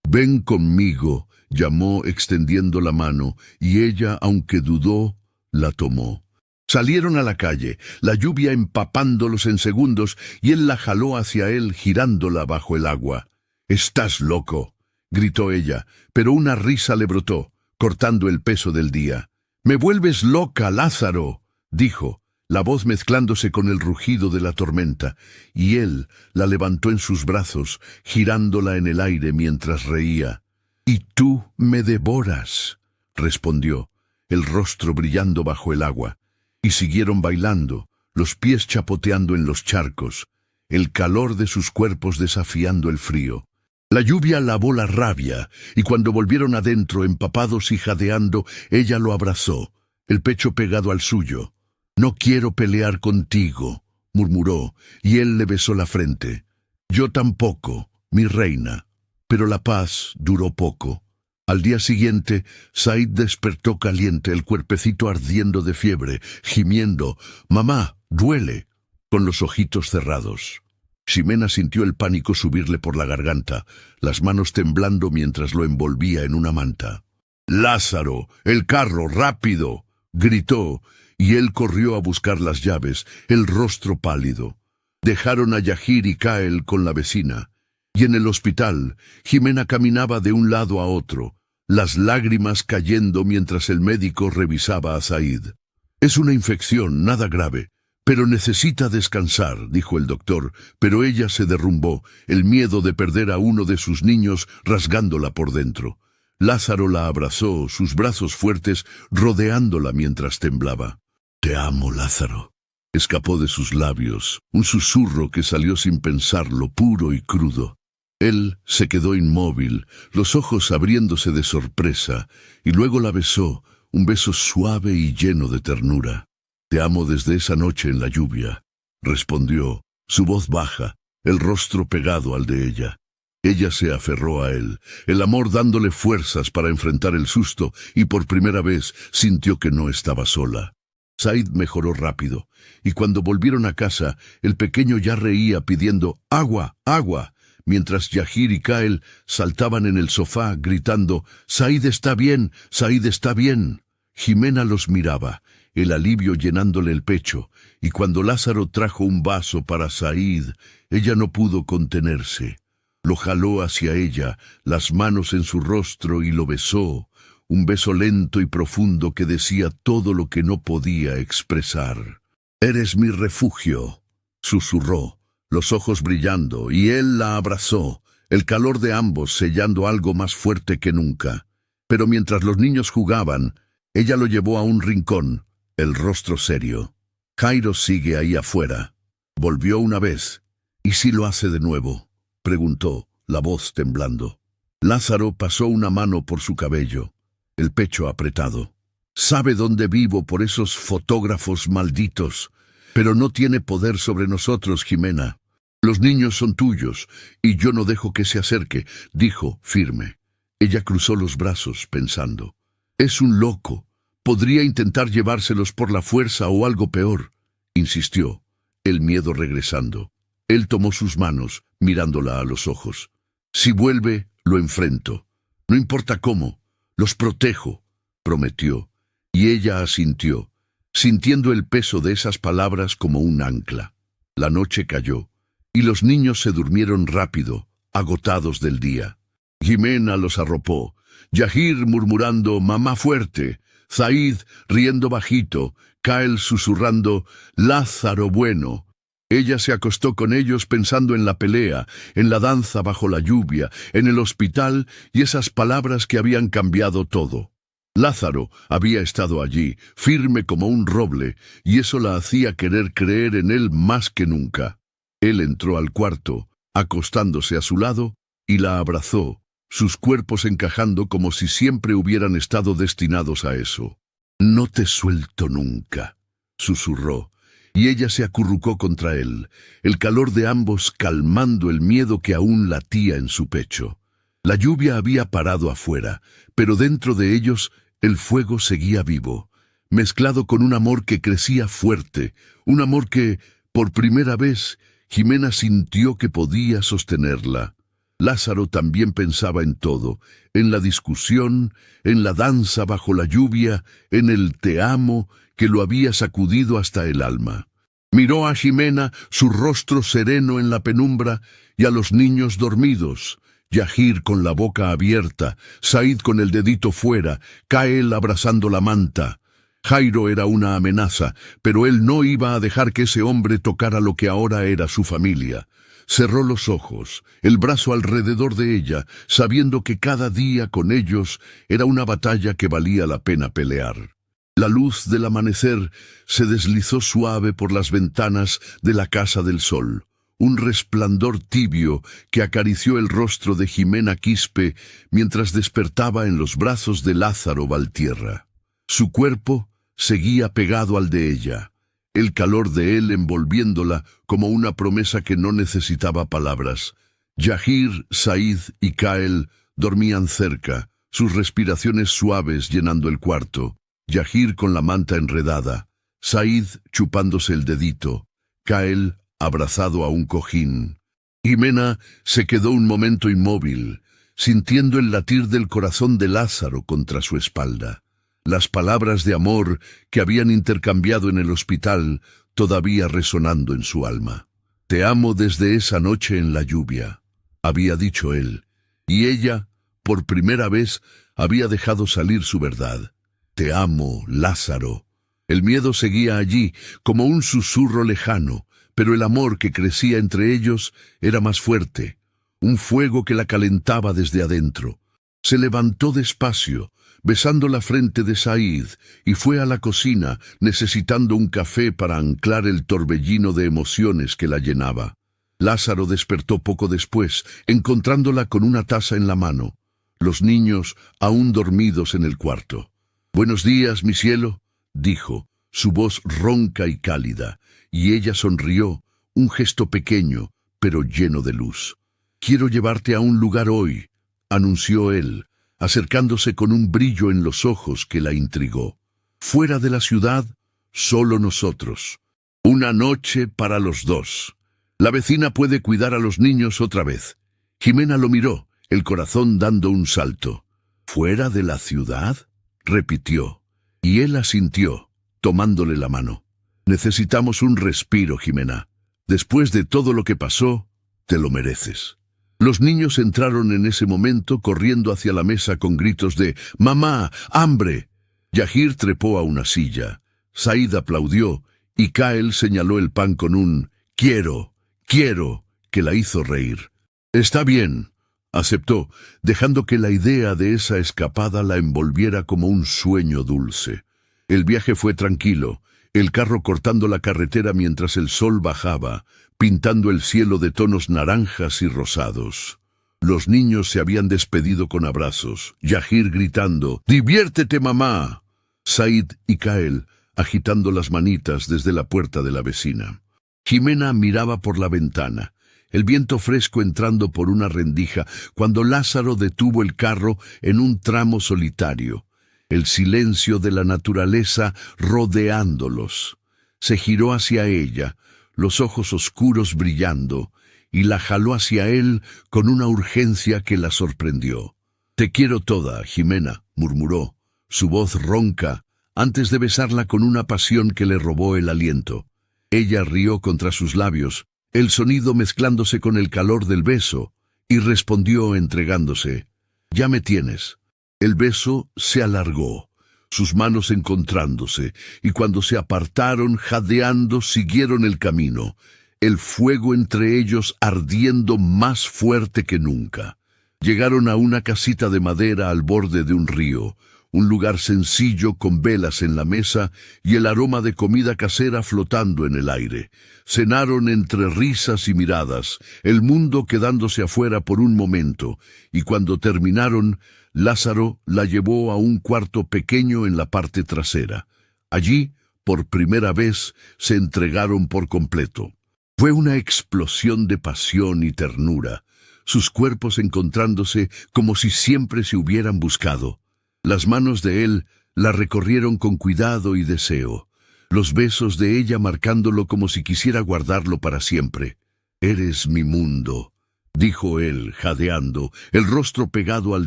«Ven conmigo», llamó extendiendo la mano, y ella, aunque dudó, la tomó. Salieron a la calle, la lluvia empapándolos en segundos, y él la jaló hacia él, girándola bajo el agua. «¡Estás loco!», gritó ella, pero una risa le brotó, cortando el peso del día. «¡Me vuelves loca, Lázaro!», dijo, la voz mezclándose con el rugido de la tormenta, y él la levantó en sus brazos, girándola en el aire mientras reía. «Y tú me devoras», respondió, el rostro brillando bajo el agua. Y siguieron bailando, los pies chapoteando en los charcos, el calor de sus cuerpos desafiando el frío. La lluvia lavó la rabia, y cuando volvieron adentro, empapados y jadeando, ella lo abrazó, el pecho pegado al suyo. «No quiero pelear contigo», murmuró, y él le besó la frente. «Yo tampoco, mi reina». Pero la paz duró poco. Al día siguiente, Said despertó caliente, el cuerpecito ardiendo de fiebre, gimiendo, «Mamá, duele», con los ojitos cerrados. Ximena sintió el pánico subirle por la garganta, las manos temblando mientras lo envolvía en una manta. «¡Lázaro, el carro, rápido!», gritó, y él corrió a buscar las llaves, el rostro pálido. Dejaron a Yahir y Kael con la vecina, y en el hospital, Ximena caminaba de un lado a otro, las lágrimas cayendo mientras el médico revisaba a Said. «Es una infección, nada grave», Pero necesita descansar, dijo el doctor, pero ella se derrumbó, el miedo de perder a uno de sus niños rasgándola por dentro. Lázaro la abrazó, sus brazos fuertes rodeándola mientras temblaba. «Te amo, Lázaro», escapó de sus labios, un susurro que salió sin pensarlo, puro y crudo. Él se quedó inmóvil, los ojos abriéndose de sorpresa, y luego la besó, un beso suave y lleno de ternura. «Te amo desde esa noche en la lluvia», respondió, su voz baja, el rostro pegado al de ella. Ella se aferró a él, el amor dándole fuerzas para enfrentar el susto, y por primera vez sintió que no estaba sola. Said mejoró rápido, y cuando volvieron a casa, el pequeño ya reía pidiendo «agua, agua», mientras Yahir y Kael saltaban en el sofá gritando «Said está bien, Said está bien». Jimena los miraba, el alivio llenándole el pecho, y cuando Lázaro trajo un vaso para Said, ella no pudo contenerse. Lo jaló hacia ella, las manos en su rostro, y lo besó, un beso lento y profundo que decía todo lo que no podía expresar. «Eres mi refugio», susurró, los ojos brillando, y él la abrazó, el calor de ambos sellando algo más fuerte que nunca. Pero mientras los niños jugaban, ella lo llevó a un rincón, el rostro serio. «Jairo sigue ahí afuera. Volvió una vez. ¿Y si lo hace de nuevo?», preguntó, la voz temblando. Lázaro pasó una mano por su cabello, el pecho apretado. «Sabe dónde vivo por esos fotógrafos malditos, pero no tiene poder sobre nosotros, Jimena. Los niños son tuyos, y yo no dejo que se acerque», dijo, firme. Ella cruzó los brazos, pensando. «Es un loco. Podría intentar llevárselos por la fuerza o algo peor», insistió, el miedo regresando. Él tomó sus manos, mirándola a los ojos. «Si vuelve, lo enfrento. No importa cómo, los protejo», prometió, y ella asintió, sintiendo el peso de esas palabras como un ancla. La noche cayó, y los niños se durmieron rápido, agotados del día. Jimena los arropó, Yahir murmurando «mamá fuerte», Said riendo bajito, Kael susurrando «Lázaro bueno». Ella se acostó con ellos pensando en la pelea, en la danza bajo la lluvia, en el hospital y esas palabras que habían cambiado todo. Lázaro había estado allí, firme como un roble, y eso la hacía querer creer en él más que nunca. Él entró al cuarto, acostándose a su lado, y la abrazó, sus cuerpos encajando como si siempre hubieran estado destinados a eso. «No te suelto nunca», susurró, y ella se acurrucó contra él, el calor de ambos calmando el miedo que aún latía en su pecho. La lluvia había parado afuera, pero dentro de ellos el fuego seguía vivo, mezclado con un amor que crecía fuerte, un amor que, por primera vez, Jimena sintió que podía sostenerla. Lázaro también pensaba en todo, en la discusión, en la danza bajo la lluvia, en el «te amo» que lo había sacudido hasta el alma. Miró a Jimena, su rostro sereno en la penumbra, y a los niños dormidos, Yahir con la boca abierta, Said con el dedito fuera, Kael abrazando la manta. Jairo era una amenaza, pero él no iba a dejar que ese hombre tocara lo que ahora era su familia. Cerró los ojos, el brazo alrededor de ella, sabiendo que cada día con ellos era una batalla que valía la pena pelear. La luz del amanecer se deslizó suave por las ventanas de la Casa del Sol, un resplandor tibio que acarició el rostro de Jimena Quispe mientras despertaba en los brazos de Lázaro Valtierra. Su cuerpo seguía pegado al de ella, el calor de él envolviéndola como una promesa que no necesitaba palabras. Yahir, Said y Kael dormían cerca, sus respiraciones suaves llenando el cuarto. Yahir con la manta enredada, Said chupándose el dedito, Kael abrazado a un cojín. Jimena se quedó un momento inmóvil, sintiendo el latir del corazón de Lázaro contra su espalda. Las palabras de amor que habían intercambiado en el hospital todavía resonando en su alma. «Te amo desde esa noche en la lluvia», había dicho él, y ella, por primera vez, había dejado salir su verdad. «Te amo, Lázaro». El miedo seguía allí, como un susurro lejano, pero el amor que crecía entre ellos era más fuerte, un fuego que la calentaba desde adentro. Se levantó despacio, besando la frente de Said, y fue a la cocina, necesitando un café para anclar el torbellino de emociones que la llenaba. Lázaro despertó poco después, encontrándola con una taza en la mano. Los niños aún dormidos en el cuarto. «Buenos días, mi cielo», dijo, su voz ronca y cálida, y ella sonrió, un gesto pequeño, pero lleno de luz. «Quiero llevarte a un lugar hoy», anunció él, acercándose con un brillo en los ojos que la intrigó. «Fuera de la ciudad, solo nosotros. Una noche para los dos. La vecina puede cuidar a los niños otra vez». Jimena lo miró, el corazón dando un salto. «¿Fuera de la ciudad?», repitió, y él asintió, tomándole la mano. «Necesitamos un respiro, Jimena. Después de todo lo que pasó, te lo mereces». Los niños entraron en ese momento corriendo hacia la mesa con gritos de «¡Mamá! ¡Hambre!». Yahir trepó a una silla. Said aplaudió y Kael señaló el pan con un «Quiero, quiero», que la hizo reír. «Está bien», aceptó, dejando que la idea de esa escapada la envolviera como un sueño dulce. El viaje fue tranquilo, el carro cortando la carretera mientras el sol bajaba, pintando el cielo de tonos naranjas y rosados. Los niños se habían despedido con abrazos, Yahir gritando «¡Diviértete, mamá!». Said y Kael agitando las manitas desde la puerta de la vecina. Jimena miraba por la ventana, el viento fresco entrando por una rendija, cuando Lázaro detuvo el carro en un tramo solitario, el silencio de la naturaleza rodeándolos. Se giró hacia ella, los ojos oscuros brillando, y la jaló hacia él con una urgencia que la sorprendió. «Te quiero toda, Jimena», murmuró, su voz ronca, antes de besarla con una pasión que le robó el aliento. Ella rió contra sus labios, el sonido mezclándose con el calor del beso, y respondió entregándose. «Ya me tienes». El beso se alargó, sus manos encontrándose, y cuando se apartaron, jadeando, siguieron el camino, el fuego entre ellos ardiendo más fuerte que nunca. Llegaron a una casita de madera al borde de un río, un lugar sencillo con velas en la mesa y el aroma de comida casera flotando en el aire. Cenaron entre risas y miradas, el mundo quedándose afuera por un momento, y cuando terminaron, Lázaro la llevó a un cuarto pequeño en la parte trasera. Allí, por primera vez, se entregaron por completo. Fue una explosión de pasión y ternura, sus cuerpos encontrándose como si siempre se hubieran buscado. Las manos de él la recorrieron con cuidado y deseo, los besos de ella marcándolo como si quisiera guardarlo para siempre. «Eres mi mundo», dijo él, jadeando, el rostro pegado al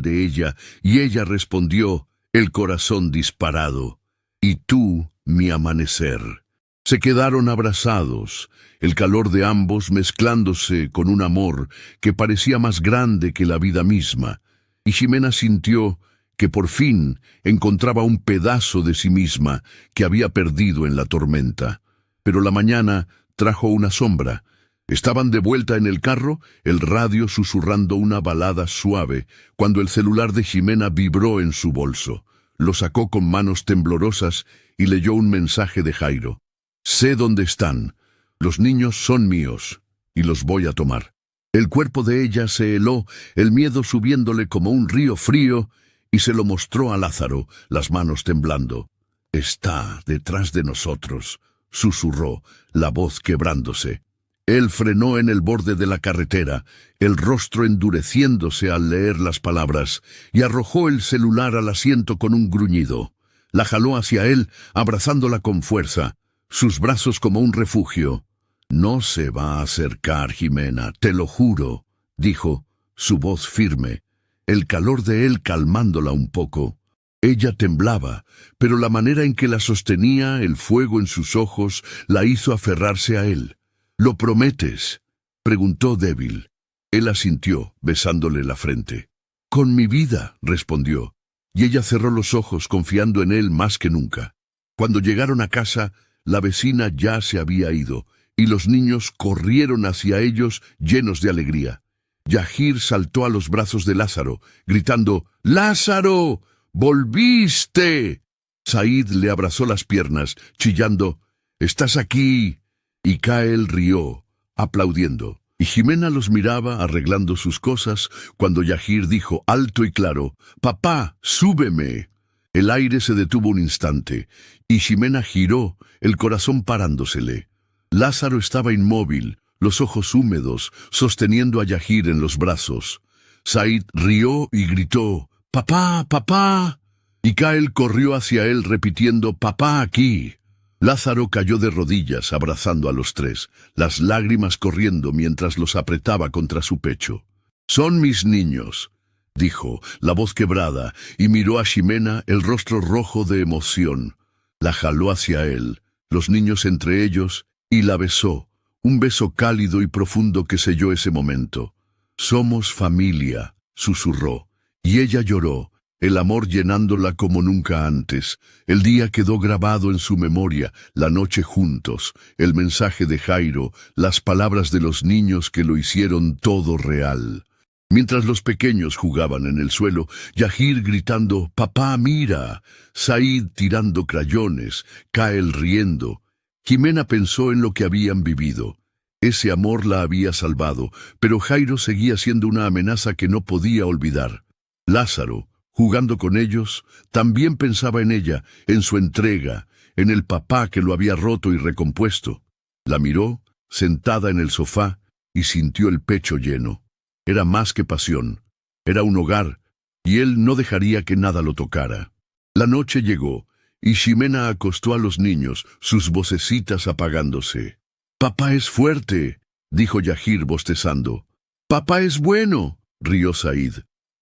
de ella, y ella respondió, el corazón disparado, «Y tú, mi amanecer». Se quedaron abrazados, el calor de ambos mezclándose con un amor que parecía más grande que la vida misma, y Jimena sintió que por fin encontraba un pedazo de sí misma que había perdido en la tormenta. Pero la mañana trajo una sombra. Estaban de vuelta en el carro, el radio susurrando una balada suave, cuando el celular de Jimena vibró en su bolso. Lo sacó con manos temblorosas y leyó un mensaje de Jairo. «Sé dónde están. Los niños son míos y los voy a tomar». El cuerpo de ella se heló, el miedo subiéndole como un río frío, y se lo mostró a Lázaro, las manos temblando. «Está detrás de nosotros», susurró, la voz quebrándose. Él frenó en el borde de la carretera, el rostro endureciéndose al leer las palabras, y arrojó el celular al asiento con un gruñido. La jaló hacia él, abrazándola con fuerza, sus brazos como un refugio. «No se va a acercar, Jimena, te lo juro», dijo, su voz firme, el calor de él calmándola un poco. Ella temblaba, pero la manera en que la sostenía, el fuego en sus ojos, la hizo aferrarse a él. «¿Lo prometes?», preguntó débil. Él asintió, besándole la frente. «Con mi vida», respondió, y ella cerró los ojos confiando en él más que nunca. Cuando llegaron a casa, la vecina ya se había ido, y los niños corrieron hacia ellos llenos de alegría. Yahir saltó a los brazos de Lázaro, gritando, «¡Lázaro! ¡Volviste!». Said le abrazó las piernas, chillando, «¡Estás aquí!». Y Kael rió, aplaudiendo. Y Jimena los miraba arreglando sus cosas, cuando Yahir dijo alto y claro, «¡Papá, súbeme!». El aire se detuvo un instante, y Jimena giró, el corazón parándosele. Lázaro estaba inmóvil, los ojos húmedos, sosteniendo a Yahir en los brazos. Said rió y gritó, «¡Papá, papá!». Y Kael corrió hacia él repitiendo, «¡Papá aquí!». Lázaro cayó de rodillas abrazando a los tres, las lágrimas corriendo mientras los apretaba contra su pecho. «Son mis niños», dijo, la voz quebrada, y miró a Ximena, el rostro rojo de emoción. La jaló hacia él, los niños entre ellos, y la besó, un beso cálido y profundo que selló ese momento. «Somos familia», susurró, y ella lloró, el amor llenándola como nunca antes. El día quedó grabado en su memoria, la noche juntos, el mensaje de Jairo, las palabras de los niños que lo hicieron todo real. Mientras los pequeños jugaban en el suelo, Yahir gritando, «¡Papá, mira!», Said tirando crayones, Kael riendo. Jimena pensó en lo que habían vivido. Ese amor la había salvado, pero Jairo seguía siendo una amenaza que no podía olvidar. Lázaro, jugando con ellos, también pensaba en ella, en su entrega, en el papá que lo había roto y recompuesto. La miró, sentada en el sofá, y sintió el pecho lleno. Era más que pasión, era un hogar, y él no dejaría que nada lo tocara. La noche llegó, y Ximena acostó a los niños, sus vocecitas apagándose. «Papá es fuerte», dijo Yahir bostezando. «Papá es bueno», rió Said.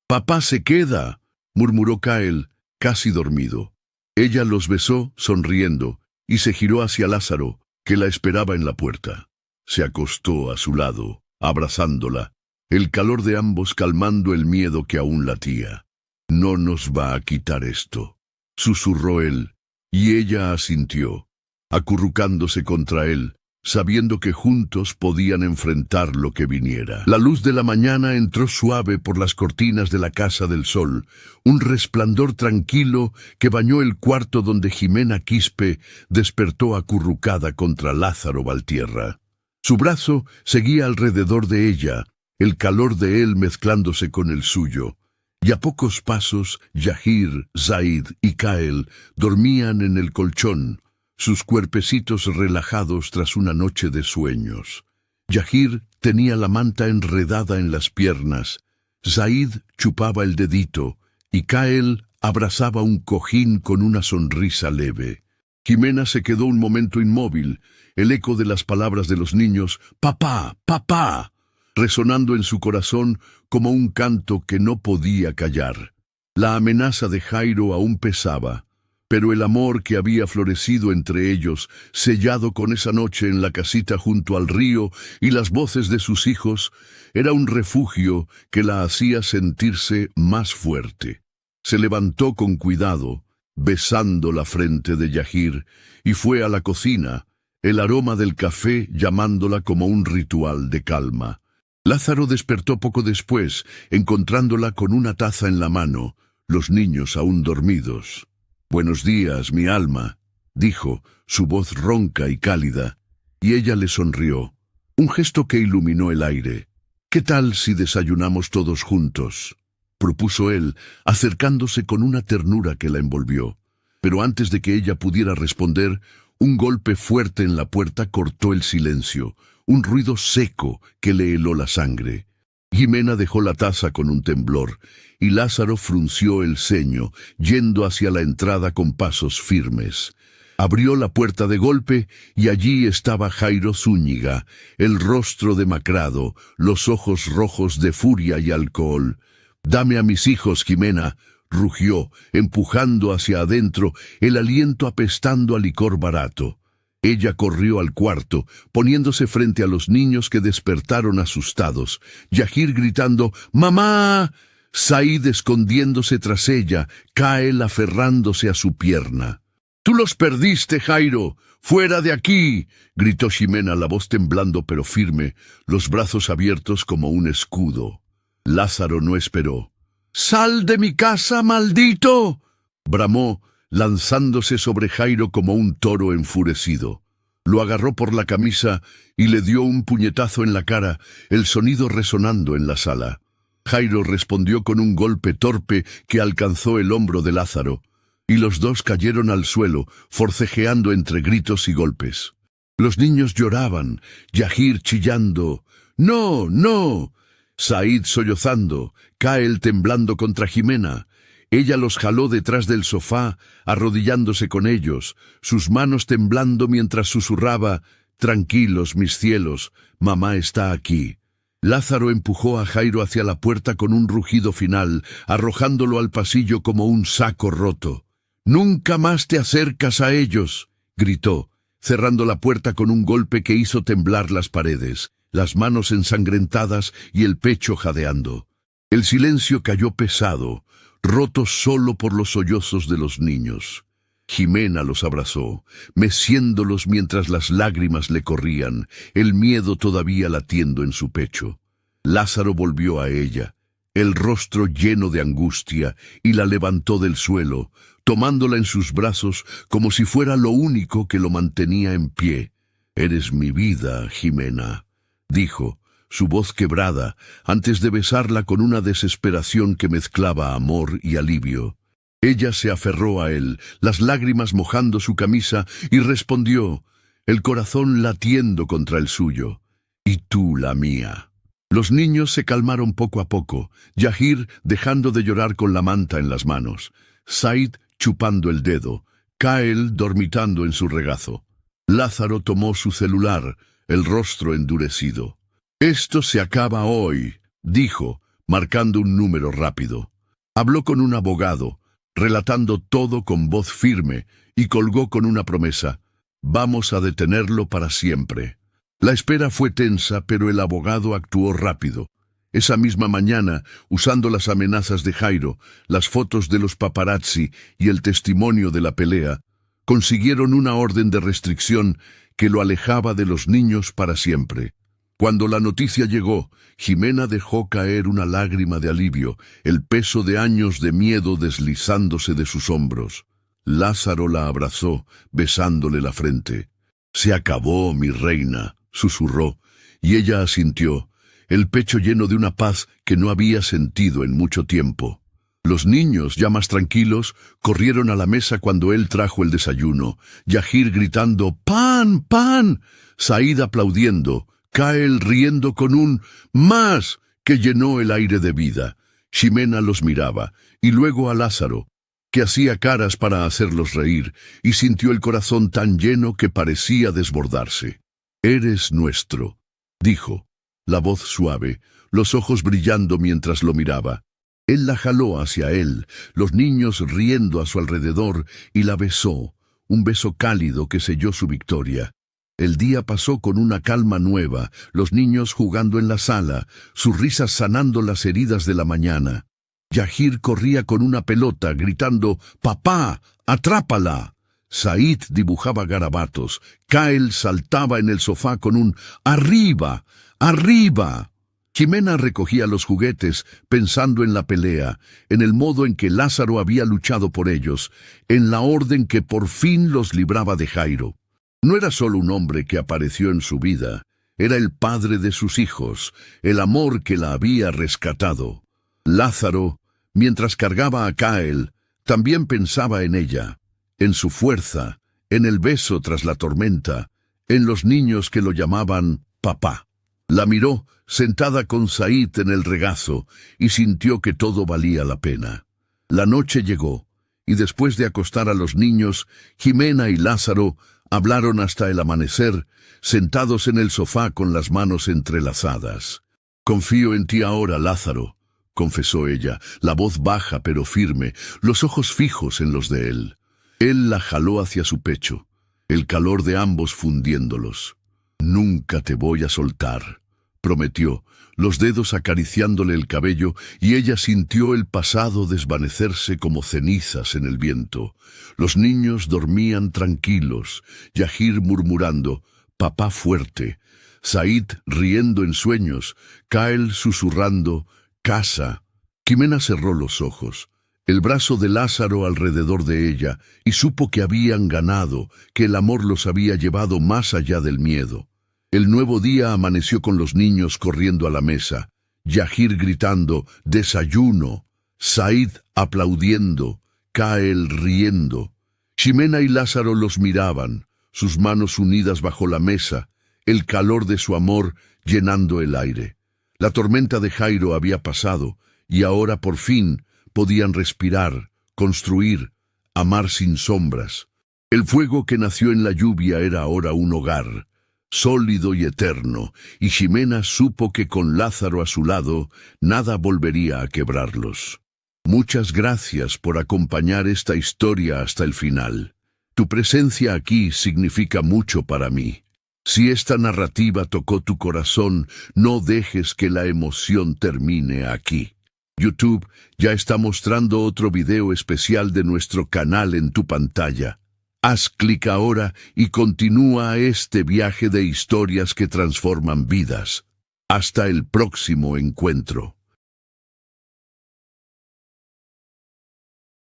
«Papá se queda», murmuró Kael, casi dormido. Ella los besó, sonriendo, y se giró hacia Lázaro, que la esperaba en la puerta. Se acostó a su lado, abrazándola, el calor de ambos calmando el miedo que aún latía. «No nos va a quitar esto», susurró él, y ella asintió, acurrucándose contra él, sabiendo que juntos podían enfrentar lo que viniera. La luz de la mañana entró suave por las cortinas de la Casa del Sol, un resplandor tranquilo que bañó el cuarto donde Ximena Quispe despertó acurrucada contra Lázaro Valtierra. Su brazo seguía alrededor de ella, el calor de él mezclándose con el suyo, y a pocos pasos Yahir, Said y Kael dormían en el colchón, sus cuerpecitos relajados tras una noche de sueños. Yahir tenía la manta enredada en las piernas, Said chupaba el dedito, y Kael abrazaba un cojín con una sonrisa leve. Jimena se quedó un momento inmóvil, el eco de las palabras de los niños, «¡Papá, papá!», resonando en su corazón como un canto que no podía callar. La amenaza de Jairo aún pesaba, pero el amor que había florecido entre ellos, sellado con esa noche en la casita junto al río y las voces de sus hijos, era un refugio que la hacía sentirse más fuerte. Se levantó con cuidado, besando la frente de Yahir, y fue a la cocina, el aroma del café llamándola como un ritual de calma. Lázaro despertó poco después, encontrándola con una taza en la mano, los niños aún dormidos. «Buenos días, mi alma», dijo, su voz ronca y cálida, y ella le sonrió, un gesto que iluminó el aire. «¿Qué tal si desayunamos todos juntos?», propuso él, acercándose con una ternura que la envolvió. Pero antes de que ella pudiera responder, un golpe fuerte en la puerta cortó el silencio, un ruido seco que le heló la sangre. Jimena dejó la taza con un temblor, y Lázaro frunció el ceño, yendo hacia la entrada con pasos firmes. Abrió la puerta de golpe, y allí estaba Jairo Zúñiga, el rostro demacrado, los ojos rojos de furia y alcohol. «Dame a mis hijos, Jimena», rugió, empujando hacia adentro, el aliento apestando a licor barato. Ella corrió al cuarto, poniéndose frente a los niños que despertaron asustados. Yahir gritando, «¡Mamá!», Said escondiéndose tras ella, Kael aferrándose a su pierna. ¡Tú los perdiste, Jairo! ¡Fuera de aquí!, gritó Ximena, la voz temblando pero firme, los brazos abiertos como un escudo. Lázaro no esperó. ¡Sal de mi casa, maldito!, bramó, lanzándose sobre Jairo como un toro enfurecido. Lo agarró por la camisa y le dio un puñetazo en la cara, el sonido resonando en la sala. Jairo respondió con un golpe torpe que alcanzó el hombro de Lázaro, y los dos cayeron al suelo, forcejeando entre gritos y golpes. Los niños lloraban, Yahir chillando, ¡no, no!, Said sollozando, Kael temblando contra Ximena. Ella los jaló detrás del sofá, arrodillándose con ellos, sus manos temblando mientras susurraba, «Tranquilos, mis cielos, mamá está aquí». Lázaro empujó a Jairo hacia la puerta con un rugido final, arrojándolo al pasillo como un saco roto. «¡Nunca más te acercas a ellos!», gritó, cerrando la puerta con un golpe que hizo temblar las paredes, las manos ensangrentadas y el pecho jadeando. El silencio cayó pesado, roto solo por los sollozos de los niños. Ximena los abrazó, meciéndolos mientras las lágrimas le corrían, el miedo todavía latiendo en su pecho. Lázaro volvió a ella, el rostro lleno de angustia, y la levantó del suelo, tomándola en sus brazos como si fuera lo único que lo mantenía en pie. «Eres mi vida, Ximena», dijo, su voz quebrada, antes de besarla con una desesperación que mezclaba amor y alivio. Ella se aferró a él, las lágrimas mojando su camisa, y respondió, el corazón latiendo contra el suyo, «Y tú la mía». Los niños se calmaron poco a poco, Yahir dejando de llorar con la manta en las manos, Said chupando el dedo, Kael dormitando en su regazo. Lázaro tomó su celular, el rostro endurecido. «Esto se acaba hoy», dijo, marcando un número rápido. Habló con un abogado, relatando todo con voz firme, y colgó con una promesa: «Vamos a detenerlo para siempre». La espera fue tensa, pero el abogado actuó rápido. Esa misma mañana, usando las amenazas de Jairo, las fotos de los paparazzi y el testimonio de la pelea, consiguieron una orden de restricción que lo alejaba de los niños para siempre. Cuando la noticia llegó, Ximena dejó caer una lágrima de alivio, el peso de años de miedo deslizándose de sus hombros. Lázaro la abrazó, besándole la frente. «Se acabó, mi reina», susurró, y ella asintió, el pecho lleno de una paz que no había sentido en mucho tiempo. Los niños, ya más tranquilos, corrieron a la mesa cuando él trajo el desayuno, Yahir gritando «¡Pan, pan!», Said aplaudiendo, Kael riendo con un «más» que llenó el aire de vida. Ximena los miraba, y luego a Lázaro, que hacía caras para hacerlos reír, y sintió el corazón tan lleno que parecía desbordarse. «Eres nuestro», dijo, la voz suave, los ojos brillando mientras lo miraba. Él la jaló hacia él, los niños riendo a su alrededor, y la besó, un beso cálido que selló su victoria. El día pasó con una calma nueva, los niños jugando en la sala, sus risas sanando las heridas de la mañana. Yahir corría con una pelota, gritando «¡Papá, atrápala!». Said dibujaba garabatos, Kael saltaba en el sofá con un «¡Arriba! ¡Arriba!». Ximena recogía los juguetes, pensando en la pelea, en el modo en que Lázaro había luchado por ellos, en la orden que por fin los libraba de Jairo. No era solo un hombre que apareció en su vida, era el padre de sus hijos, el amor que la había rescatado. Lázaro, mientras cargaba a Kael, también pensaba en ella, en su fuerza, en el beso tras la tormenta, en los niños que lo llamaban papá. La miró, sentada con Said en el regazo, y sintió que todo valía la pena. La noche llegó, y después de acostar a los niños, Ximena y Lázaro hablaron hasta el amanecer, sentados en el sofá con las manos entrelazadas. «Confío en ti ahora, Lázaro», confesó ella, la voz baja pero firme, los ojos fijos en los de él. Él la jaló hacia su pecho, el calor de ambos fundiéndolos. «Nunca te voy a soltar», prometió, los dedos acariciándole el cabello, y ella sintió el pasado desvanecerse como cenizas en el viento. Los niños dormían tranquilos, Yahir murmurando, «Papá fuerte», Said riendo en sueños, Kael susurrando, «Casa». Ximena cerró los ojos, el brazo de Lázaro alrededor de ella, y supo que habían ganado, que el amor los había llevado más allá del miedo. El nuevo día amaneció con los niños corriendo a la mesa, Yahir gritando, «Desayuno», Said aplaudiendo, Kael riendo. Ximena y Lázaro los miraban, sus manos unidas bajo la mesa, el calor de su amor llenando el aire. La tormenta de Jairo había pasado, y ahora por fin podían respirar, construir, amar sin sombras. El fuego que nació en la lluvia era ahora un hogar, sólido y eterno, y Ximena supo que con Lázaro a su lado, nada volvería a quebrarlos. Muchas gracias por acompañar esta historia hasta el final. Tu presencia aquí significa mucho para mí. Si esta narrativa tocó tu corazón, no dejes que la emoción termine aquí. YouTube ya está mostrando otro video especial de nuestro canal en tu pantalla. Haz clic ahora y continúa este viaje de historias que transforman vidas. Hasta el próximo encuentro.